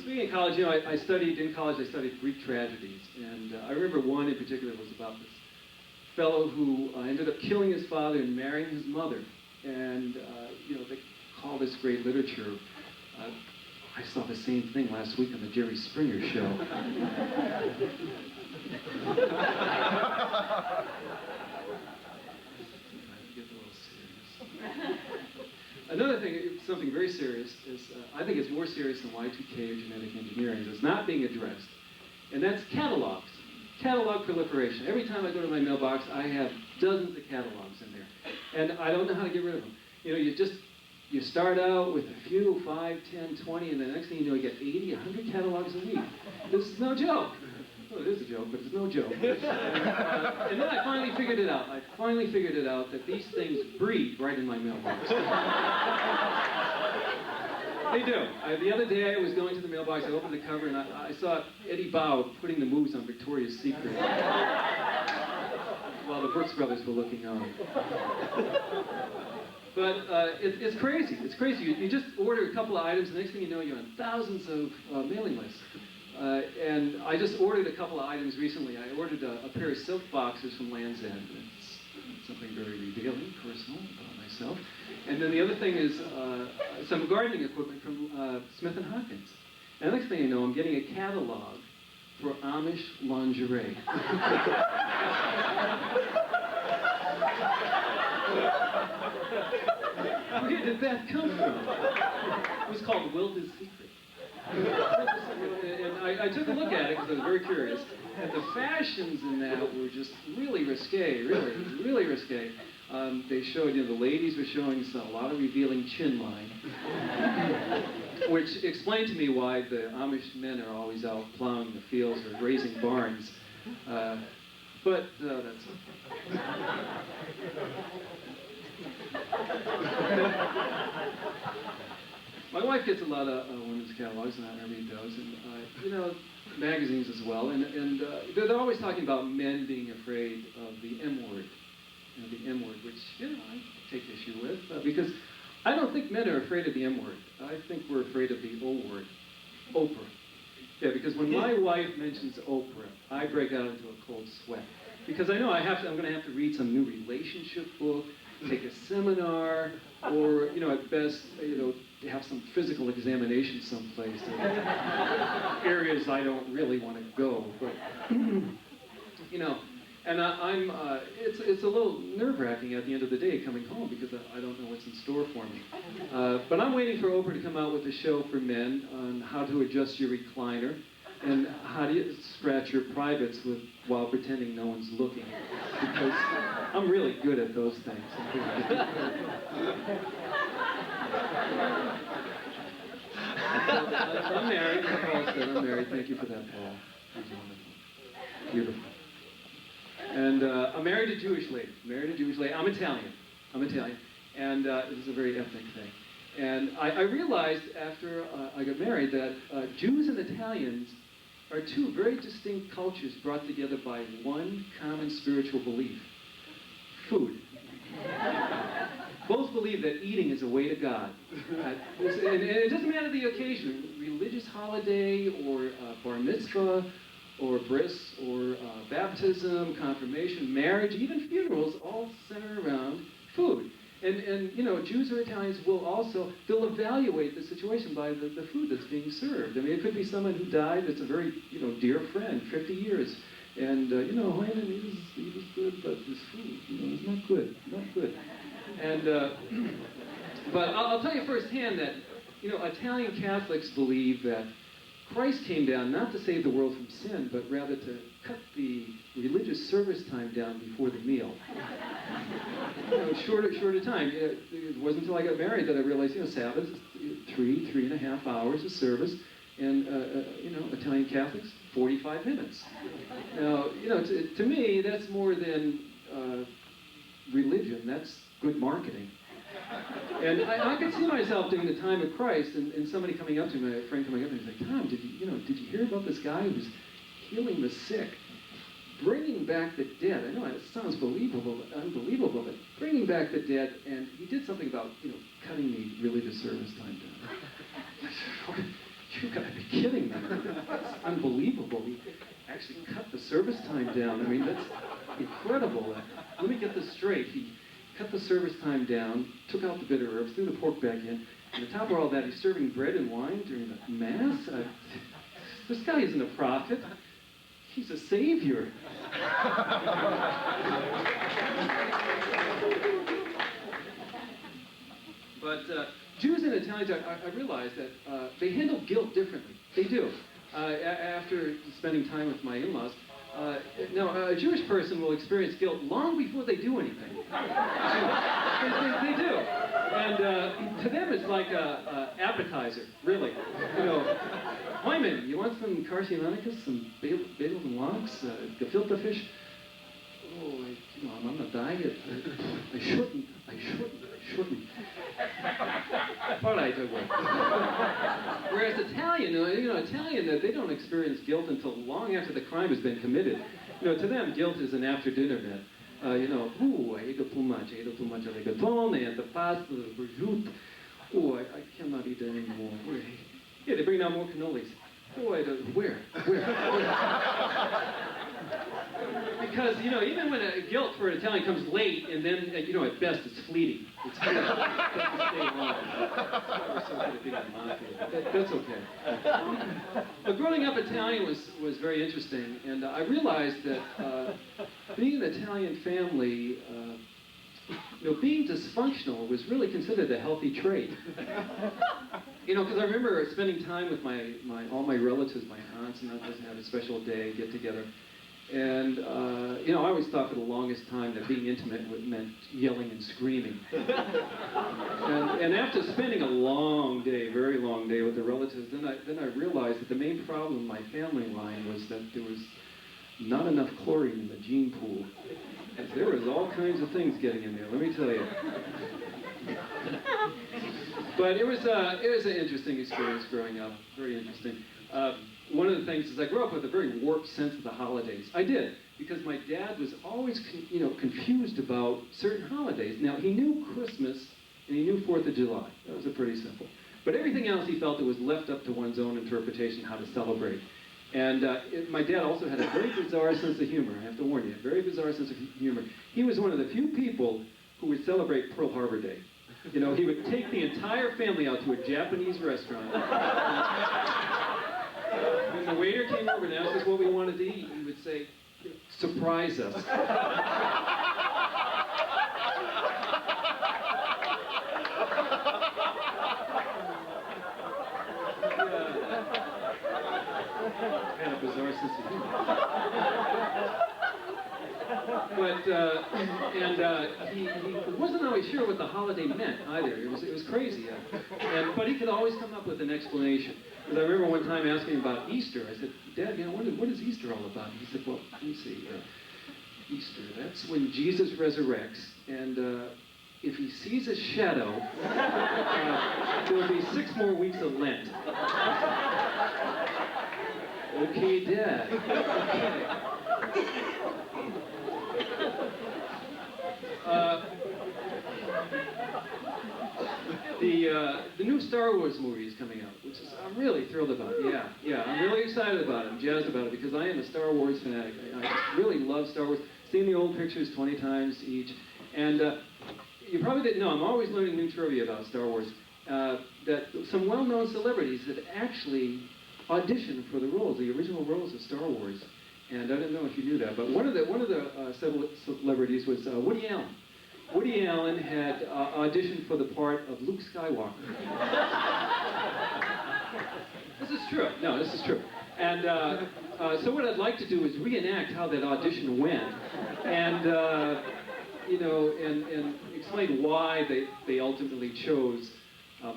Speaking of college, you know, I studied Greek tragedies, and I remember one in particular was about this fellow who ended up killing his father and marrying his mother. And you know, they call this great literature. I saw the same thing last week on the Jerry Springer show. Another thing, something very serious, is I think it's more serious than Y2K or genetic engineering, is not being addressed. And that's catalogs. Catalog proliferation. Every time I go to my mailbox, I have dozens of catalogs in there. And I don't know how to get rid of them. You know, you start out with a few, 5, 10, 20, and the next thing you know, you get 80, 100 catalogs a week. This is no joke. Well, it is a joke, but it's no joke. And then I finally figured it out. That these things breed right in my mailbox. They do. The other day I was going to the mailbox, I opened the cover, and I saw Eddie Bauer putting the moves on Victoria's Secret while the Brooks Brothers were looking on. But it's crazy. It's crazy. You just order a couple of items, the next thing you know, you're on thousands of mailing lists. And I just ordered a couple of items recently. I ordered a pair of silk boxers from Land's End. It's something very revealing, personal about myself. And then the other thing is some gardening equipment from Smith & Hopkins. And the next thing you know, I'm getting a catalog for Amish lingerie. Where did that come from? It was called Wilda's Secret. And I took a look at it because I was very curious. And the fashions in that were just really risque, really risque. They showed, you know, the ladies were showing a lot of revealing chin line, which explained to me why the Amish men are always out plowing the fields or raising barns. But that's okay. My wife gets a lot of women's catalogs, and I read those, and you know, magazines as well. And they're always talking about men being afraid of the M word, you know, the M word, which, you know, I take issue with because I don't think men are afraid of the M word. I think we're afraid of the O word, Oprah. Yeah, because when my wife mentions Oprah, I break out into a cold sweat because I know I'm going to have to read some new relationship book, take a seminar, or, you know, at best, you know, have some physical examination someplace. Areas I don't really want to go, but you know, and it's a little nerve-wracking at the end of the day coming home because I don't know what's in store for me. But I'm waiting for Oprah to come out with a show for men on how to adjust your recliner and how do you scratch your privates while pretending no one's looking, because I'm really good at those things. I'm married. I'm married. Thank you for that, Paul. That's wonderful. Beautiful. And I'm married to a Jewish lady. I'm Italian. And this is a very ethnic thing. And I realized after I got married that Jews and Italians are two very distinct cultures brought together by one common spiritual belief: food. Both believe that eating is a way to God. And it doesn't matter the occasion, religious holiday or bar mitzvah or bris or baptism, confirmation, marriage, even funerals all center around food. And you know, Jews or Italians will also, they'll evaluate the situation by the food that's being served. I mean, it could be someone who died that's a very, you know, dear friend, 50 years. And, you know, Hyman, he was good, but his food, you know, is not good, not good. And, but I'll tell you firsthand that, you know, Italian Catholics believe that Christ came down not to save the world from sin, but rather to cut the religious service time down before the meal. You know, shorter time. It wasn't until I got married that I realized, you know, Sabbath is 3.5 hours of service, and, you know, Italian Catholics, 45 minutes. Now, you know, to me, that's more than religion. That's good marketing. And I could see myself during the time of Christ, and somebody coming up to me, a friend coming up to me, and saying, Tom, did you hear about this guy who's healing the sick, bringing back the dead? I know it sounds unbelievable, but bringing back the dead, and he did something about, you know, cutting the religious service time down. I said, you gotta be kidding me. That's unbelievable. He actually cut the service time down. I mean, that's incredible. Let me get this straight. He cut the service time down, took out the bitter herbs, threw the pork back in, and on top of all that, he's serving bread and wine during the Mass? This guy isn't a prophet. He's a savior. But Jews and Italians, I realize that they handle guilt differently. They do. After spending time with my in-laws, now, a Jewish person will experience guilt long before they do anything. They do. And to them, it's like an appetizer, really. You know, Hyman, you want some Carcianicus, some bagels and lox, gefilte fish? Oh, you know, I'm on a diet. I shouldn't. But I do. Whereas Italian, Italian, they don't experience guilt until long after the crime has been committed. You know, to them, guilt is an after-dinner bit. You know, I ate too much rigatone and the pasta, the prosciutto. I cannot eat that anymore. Yeah, they bring out more cannolis. Where? Because, you know, even when guilt for an Italian comes late, and then, you know, at best it's fleeting. It's fleeting. It doesn't stay long. So good at being a mafia. That's okay. But growing up Italian was very interesting, and I realized that being an Italian family, you know, being dysfunctional was really considered a healthy trait. You know, because I remember spending time with all my relatives, my aunts and uncles, and have a special day, get together. And, you know, I always thought for the longest time that being intimate meant yelling and screaming. And after spending a long day, very long day with the relatives, then I realized that the main problem in my family line was that there was not enough chlorine in the gene pool. And there was all kinds of things getting in there, let me tell you. But it was an interesting experience growing up, very interesting. One of the things is I grew up with a very warped sense of the holidays. I did, because my dad was always, confused about certain holidays. Now, he knew Christmas and he knew 4th of July. That was pretty simple. But everything else he felt it was left up to one's own interpretation how to celebrate. And my dad also had a very bizarre sense of humor. I have to warn you, a very bizarre sense of humor. He was one of the few people who would celebrate Pearl Harbor Day. You know, he would take the entire family out to a Japanese restaurant. When the waiter came over and asked us what we wanted to eat, he would say, surprise us. Kind of bizarre sense of humor. But, he wasn't always sure what the holiday meant either. It was crazy. But he could always come up with an explanation. Because I remember one time asking him about Easter. I said, Dad, what is Easter all about? He said, well, let me see. Easter, that's when Jesus resurrects. And if he sees a shadow, there will be 6 more weeks of Lent. Okay, Dad. Okay. The new Star Wars movie is coming out, which is I'm really thrilled about. Yeah, I'm really excited about it. I'm jazzed about it because I am a Star Wars fanatic. I really love Star Wars. Seen the old pictures 20 times each, and you probably didn't know, I'm always learning new trivia about Star Wars, that some well-known celebrities had actually auditioned for the roles, the original roles of Star Wars. And I don't know if you knew that, but one of the celebrities was Woody Allen. Woody Allen had auditioned for the part of Luke Skywalker. This is true. No, this is true. And so what I'd like to do is reenact how that audition went, and and explain why they ultimately chose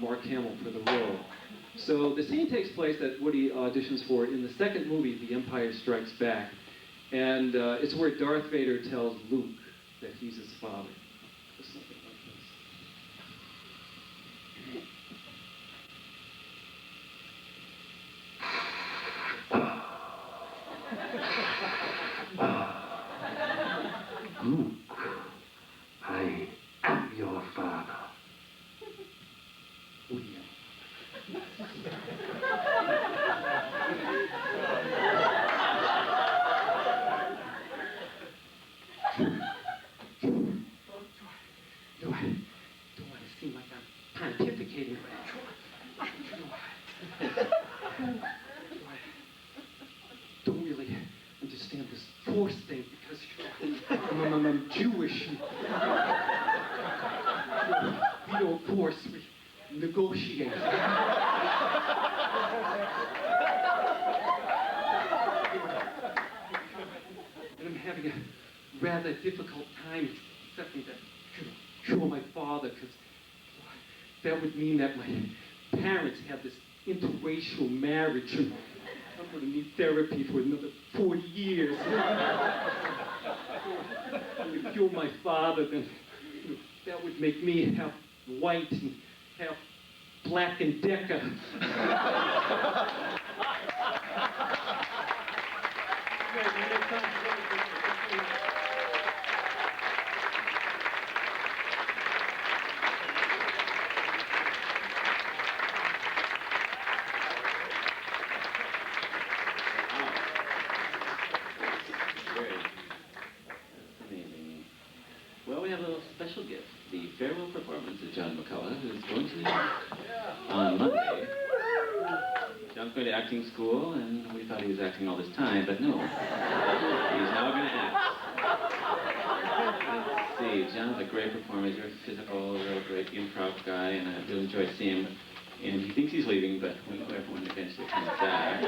Mark Hamill for the role. So the scene takes place that Woody auditions for in the second movie, The Empire Strikes Back, and it's where Darth Vader tells Luke that he's his father. Just something like this. Luke, I am your father. Woody Allen. Do I don't want to seem like I'm pontificating, but I don't really understand this force thing because I'm Jewish. We don't force, we negotiate. And I'm having a rather difficult time accepting that you're my father, because that would mean that my parents had this interracial marriage, and I'm going to need therapy for another 40 years. If you're my father, then that would make me half white and half Black and Decker. Well, we have a little special gift, the farewell performance of John McCullough, who's going to on Monday. John's going to acting school, and we thought he was acting all this time, but no. He's now going to act. Let's see, John's a great performer. He's very physical, real great improv guy, and I really enjoy seeing him. And he thinks he's leaving, but we hope everyone eventually comes back.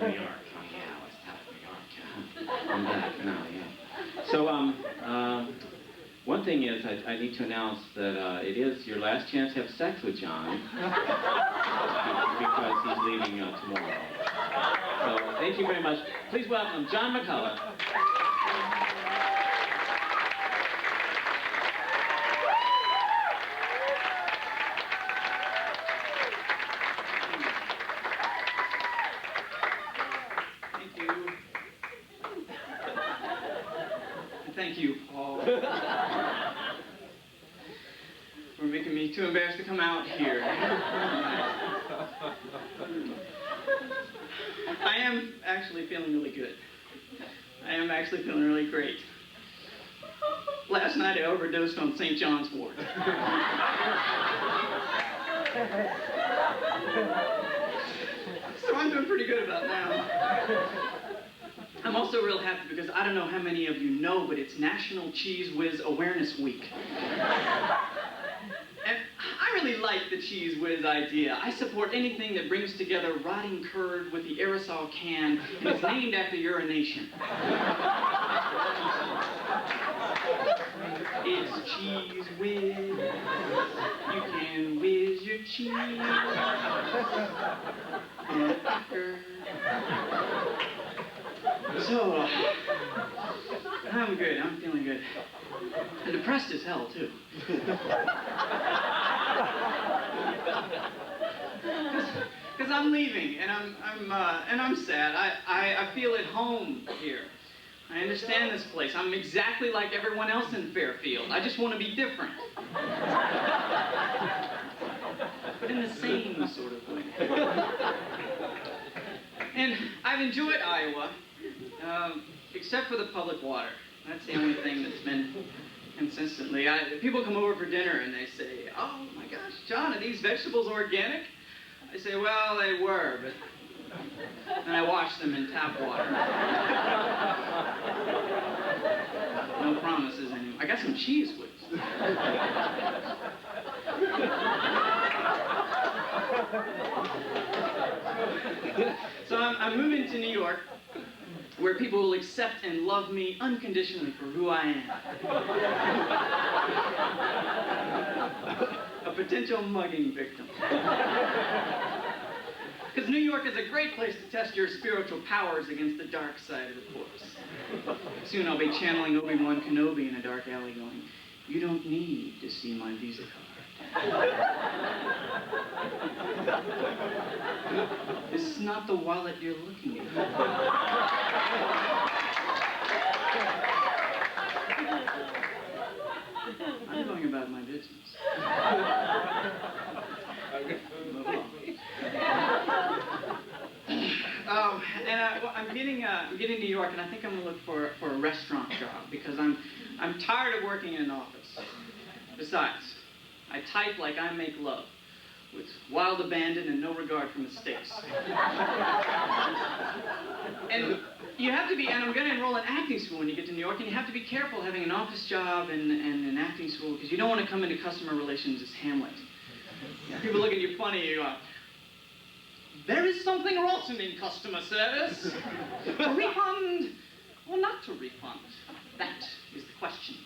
New York. Oh, yeah, what's that, New York? I'm back now, yeah. So, one thing is, I need to announce that it is your last chance to have sex with John because he's leaving tomorrow. So, thank you very much. Please welcome John McCullough. Thank you, Paul, for making me too embarrassed to come out here. I am actually feeling really good. I am actually feeling really great. Last night I overdosed on St. John's wort. So I'm doing pretty good about now. I'm also real happy because I don't know how many of you know, but it's National Cheese Whiz Awareness Week. And I really like the Cheese Whiz idea. I support anything that brings together rotting curd with the aerosol can and is named after urination. It's Cheese Whiz. You can whiz your cheese on a cracker. So, I'm good. I'm feeling good. I'm depressed as hell, too. Because I'm leaving, and I'm sad. I feel at home here. I understand this place. I'm exactly like everyone else in Fairfield. I just want to be different. But in the same sort of way. And I've enjoyed Iowa. Except for the public water. That's the only thing that's been consistently. People come over for dinner and they say, "Oh my gosh, John, are these vegetables organic?" I say, "Well, they were, but..." And I wash them in tap water. No promises anymore. I got some cheese whiz. So I'm moving to New York, where people will accept and love me unconditionally for who I am. A potential mugging victim. Because New York is a great place to test your spiritual powers against the dark side of the force. Soon I'll be channeling Obi-Wan Kenobi in a dark alley going, "You don't need to see my Visa card. This is not the wallet you're looking at." I'm going about my business. Move along. I'm getting to New York, and I think I'm going to look for a restaurant job because I'm tired of working in an office. Besides, I type like I make love, with wild abandon and no regard for mistakes. And you have to be, and I'm going to enroll in acting school when you get to New York, and you have to be careful having an office job and an acting school because you don't want to come into customer relations as Hamlet. People look at you funny, you go, "There is something rotten in customer service. To refund or not to refund? That is the question.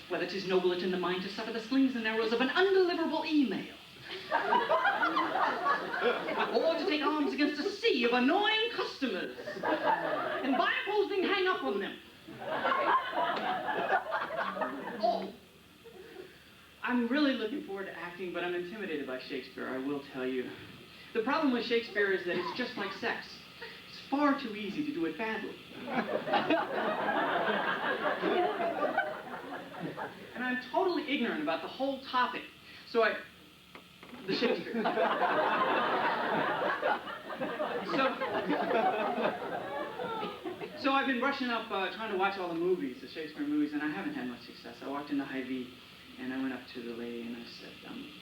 Whether 'tis noble it in the mind to suffer the slings and arrows of an undeliverable email. Or to take arms against a sea of annoying customers. And by opposing, hang up on them. Oh, I'm really looking forward to acting, but I'm intimidated by Shakespeare, I will tell you. The problem with Shakespeare is that it's just like sex. It's far too easy to do it badly. And I'm totally ignorant about the whole topic. The Shakespeare. So I've been brushing up, trying to watch all the movies, the Shakespeare movies, and I haven't had much success. I walked into Hy-Vee, and I went up to the lady, and I said,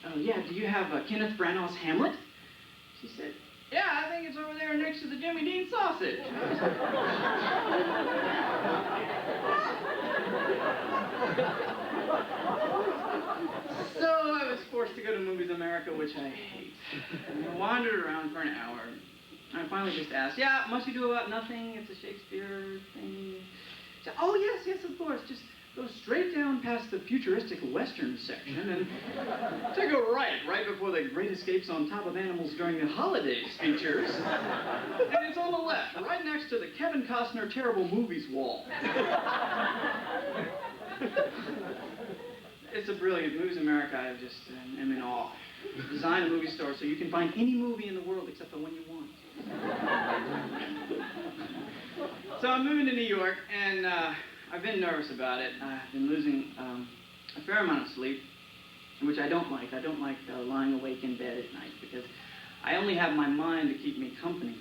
"Oh, yeah, do you have Kenneth Branagh's Hamlet?" She said, "Yeah, I think it's over there next to the Jimmy Dean sausage." So I was forced to go to Movies America, which I hate. And I wandered around for an hour. And I finally just asked, "Yeah, Much Ado About Nothing, it's a Shakespeare thing." She said, "Oh, yes, of course. Just go straight down past the futuristic Western section and take a right before the Great Escapes on Top of Animals During the Holidays features. And it's on the left, right next to the Kevin Costner Terrible Movies wall." It's a brilliant Movies America. I just am in awe. Design a movie store so you can find any movie in the world except the one you want. So I'm moving to New York, and I've been nervous about it. I've been losing a fair amount of sleep, which I don't like. I don't like lying awake in bed at night because I only have my mind to keep me company.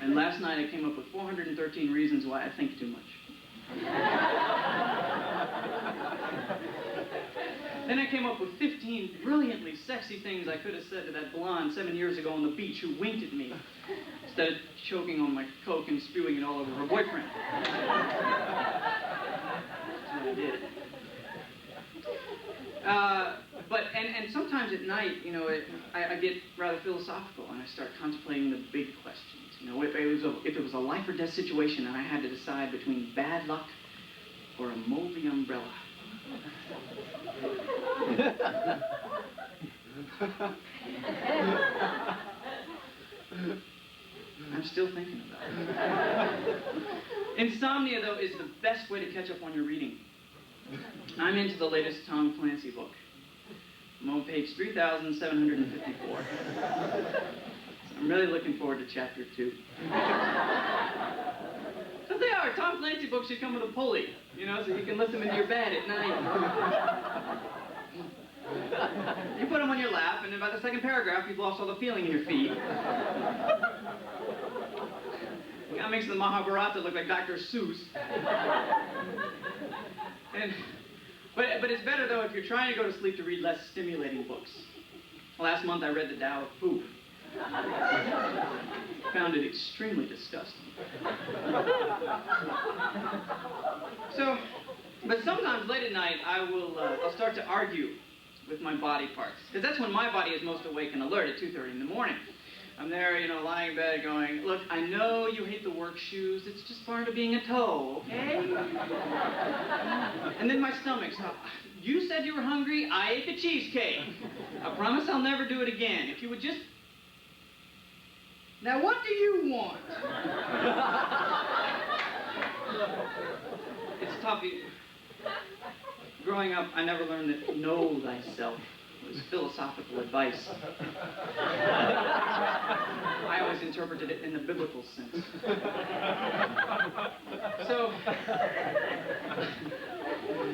And last night I came up with 413 reasons why I think too much. Then I came up with 15 brilliantly sexy things I could have said to that blonde 7 years ago on the beach who winked at me instead of choking on my Coke and spewing it all over her boyfriend. That's what I did. And sometimes at night, you know, I get rather philosophical and I start contemplating the big questions. You know, if it was a life or death situation and I had to decide between bad luck or a moldy umbrella. I'm still thinking about it. Insomnia, though, is the best way to catch up on your reading. I'm into the latest Tom Clancy book. I'm on page 3,754. So I'm really looking forward to chapter 2. But they are. Tom Clancy books should come with a pulley, you know, so you can lift them into your bed at night. You put them on your lap, and by the second paragraph, you've lost all the feeling in your feet. That makes the Mahabharata look like Dr. Seuss. And But it's better, though, if you're trying to go to sleep to read less stimulating books. Last month I read The Tao of Poop. Found it extremely disgusting. So, but sometimes late at night I'll start to argue with my body parts. Because that's when my body is most awake and alert, at 2:30 in the morning. I'm there, lying in bed going, look, I know you hate the work shoes. It's just part of being a toe, okay? And then my stomach's up. You said you were hungry. I ate the cheesecake. I promise I'll never do it again. If you would just... Now, what do you want? It's tough. Growing up, I never learned that know thyself was philosophical advice. I always interpreted it in the biblical sense. So,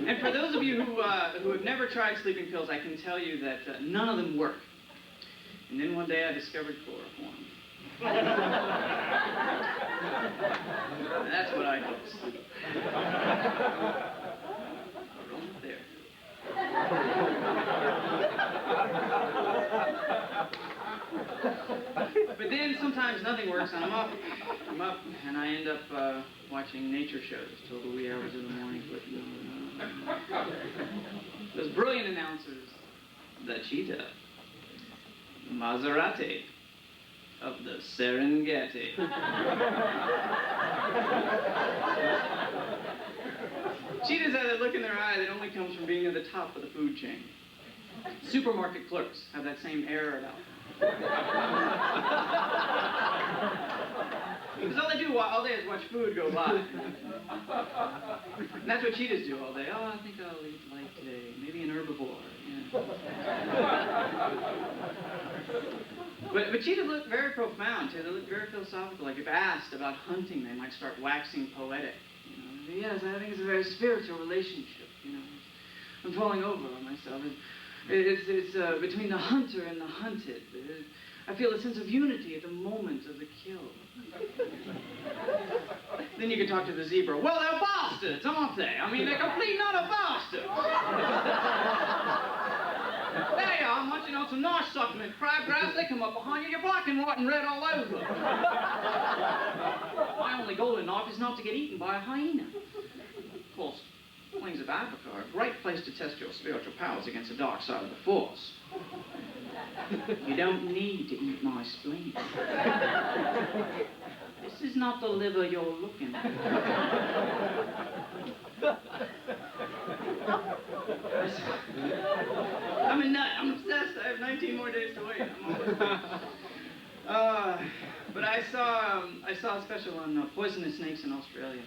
and for those of you who have never tried sleeping pills, I can tell you that none of them work. And then one day I discovered chloroform. And that's what I do to sleep. Right there. But then sometimes nothing works, and I'm up, and I end up watching nature shows till the wee hours of the morning. Those brilliant announcers, the cheetah, the Maserati of the Serengeti. Cheetahs have that look in their eye that only comes from being at the top of the food chain. Supermarket clerks have that same air about them. Because all they do all day is watch food go by. And that's what cheetahs do all day. Oh, I think I'll eat light today. Maybe an herbivore. Yeah. But cheetahs look very profound, too. They look very philosophical. Like if asked about hunting, they might start waxing poetic. Yes, I think it's a very spiritual relationship, I'm falling over on myself. It's between the hunter and the hunted. I feel a sense of unity at the moment of the kill. Then you can talk to the zebra. Well, they're bastards, aren't they? I mean, they're complete utter bastards. There you are, munching on some nice succulent crabgrass. They come up behind you, you're black and white and red all over. My only goal in life is not to get eaten by a hyena. Of course, Plains of Africa are a great place to test your spiritual powers against the dark side of the Force. You don't need to eat my spleen. This is not the liver you're looking for. I'm a nut. I'm obsessed. I have 19 more days to wait. But I saw a special on poisonous snakes in Australia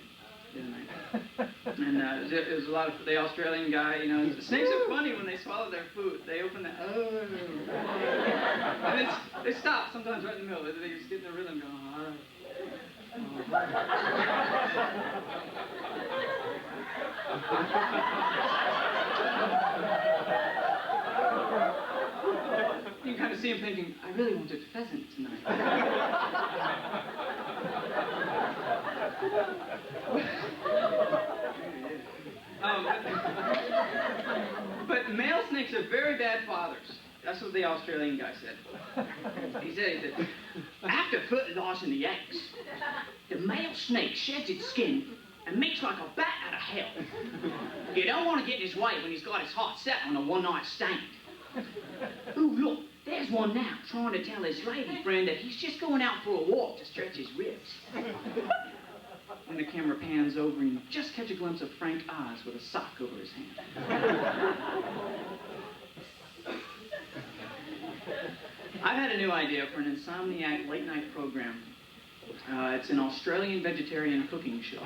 the other night. And it was a lot of the Australian guy, the snakes are funny when they swallow their food. They open the, and they stop sometimes right in the middle. They just get in the rhythm going, all right. You can kind of see him thinking, I really wanted pheasant tonight. But male snakes are very bad fathers. That's what the Australian guy said. He said, after fertilizing the eggs, the male snake sheds its skin and makes like a bat out of hell. You don't want to get in his way when he's got his heart set on a one-night stand. Ooh, look, there's one now trying to tell his lady friend that he's just going out for a walk to stretch his ribs. And the camera pans over and you just catch a glimpse of Frank Oz with a sock over his hand. I've had a new idea for an insomniac late-night program. It's an Australian vegetarian cooking show.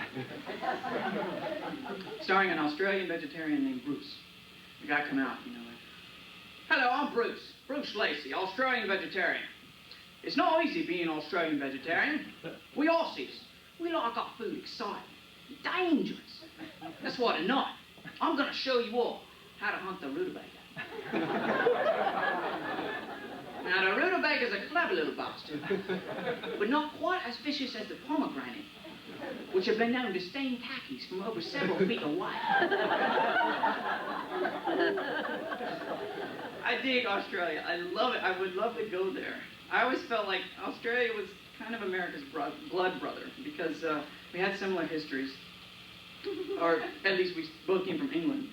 Starring an Australian vegetarian named Bruce. The guy come out, hello, I'm Bruce. Bruce Lacey, Australian vegetarian. It's not easy being Australian vegetarian. We Aussies, we like our food exciting, dangerous. That's why tonight, I'm going to show you all how to hunt the rutabaga. Now, the rutabaga is a clever little bastard, but not quite as vicious as the pomegranate. which have been known to stain khakis from over several feet away. I dig Australia. I love it. I would love to go there. I always felt like Australia was kind of America's blood brother because we had similar histories. Or at least we both came from England,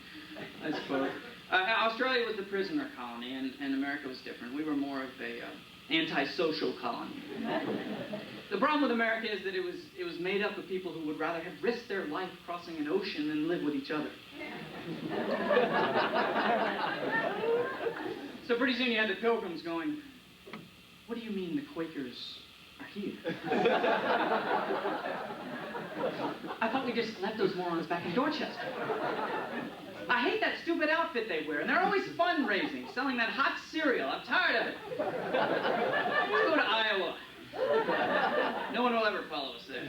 I suppose. Australia was the prisoner colony, and America was different. We were more of a anti-social colony. The problem with America is that it was made up of people who would rather have risked their life crossing an ocean than live with each other. So pretty soon you had the Pilgrims going, "What do you mean the Quakers are here?" I thought we just left those morons back in Dorchester. I hate that stupid outfit they wear, and they're always fundraising, selling that hot cereal. I'm tired of it. Let's go to Iowa. No one will ever follow us there.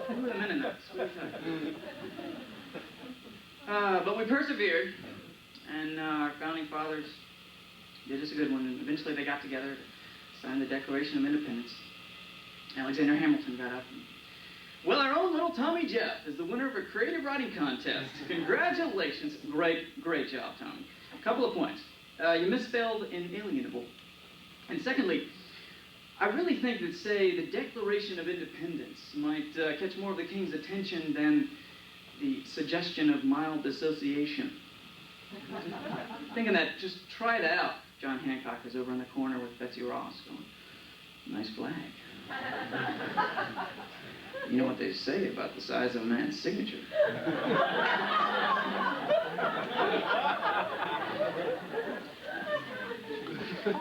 Who are the Mennonites? What are you talking? But we persevered, and our founding fathers did us a good one. And eventually they got together to sign the Declaration of Independence. Alexander Hamilton got up. Well, our own little Tommy Jeff is the winner of a creative writing contest. Congratulations. Great job, Tommy. A couple of points. You misspelled inalienable. And secondly, I really think that, say, the Declaration of Independence might catch more of the king's attention than the suggestion of mild dissociation. Thinking that, just try that out. John Hancock is over in the corner with Betsy Ross going, "Nice flag." You know what they say about the size of a man's signature.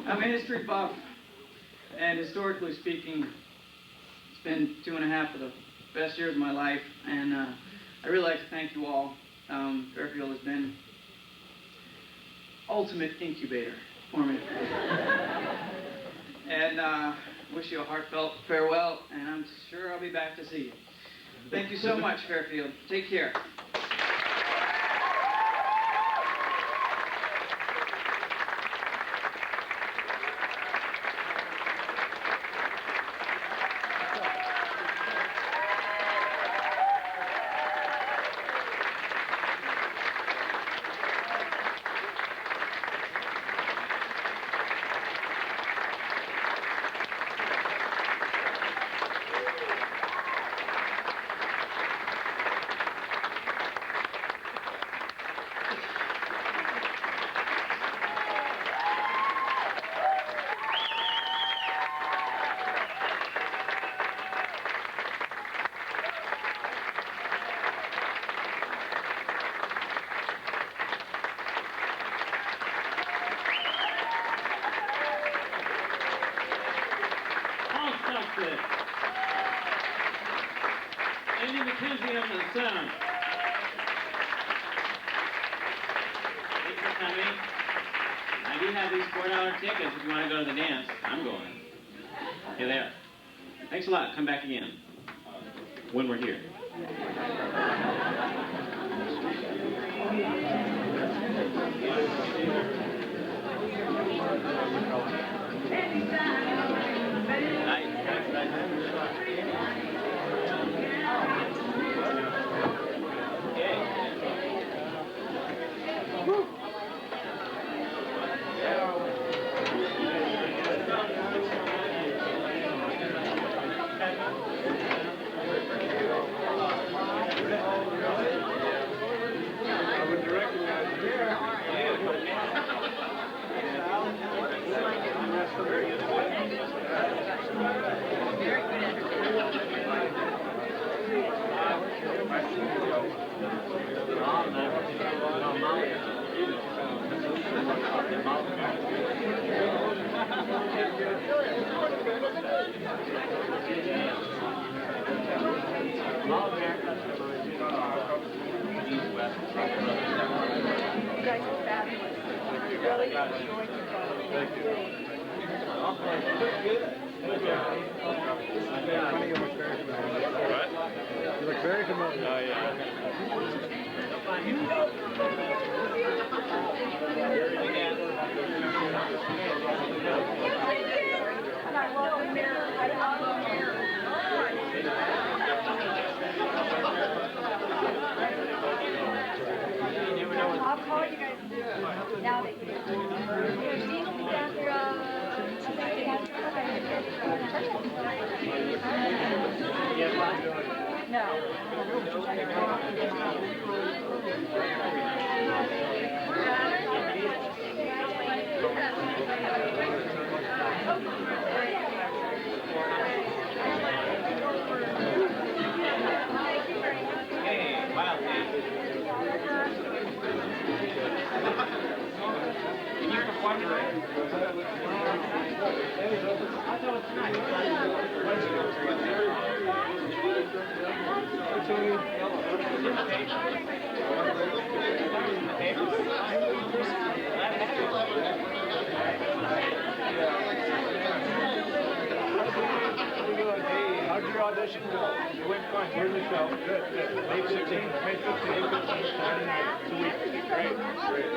I'm a history buff, and historically speaking, it's been 2.5 of the best years of my life, and I really like to thank you all. Fairfield has been ultimate incubator for me. And wish you a heartfelt farewell, and I'm sure I'll be back to see you. Thank you so much, Fairfield. Take care. Tickets if you want to go to the dance. I'm going. Here they are. Thanks a lot. Come back again when we're here. I love the mirror. Hey, wow, can you perform today? How'd your audition go? It went fine. Where's the show? Good, good. May 15th, May 15th, 29th. 2 weeks. Great, great.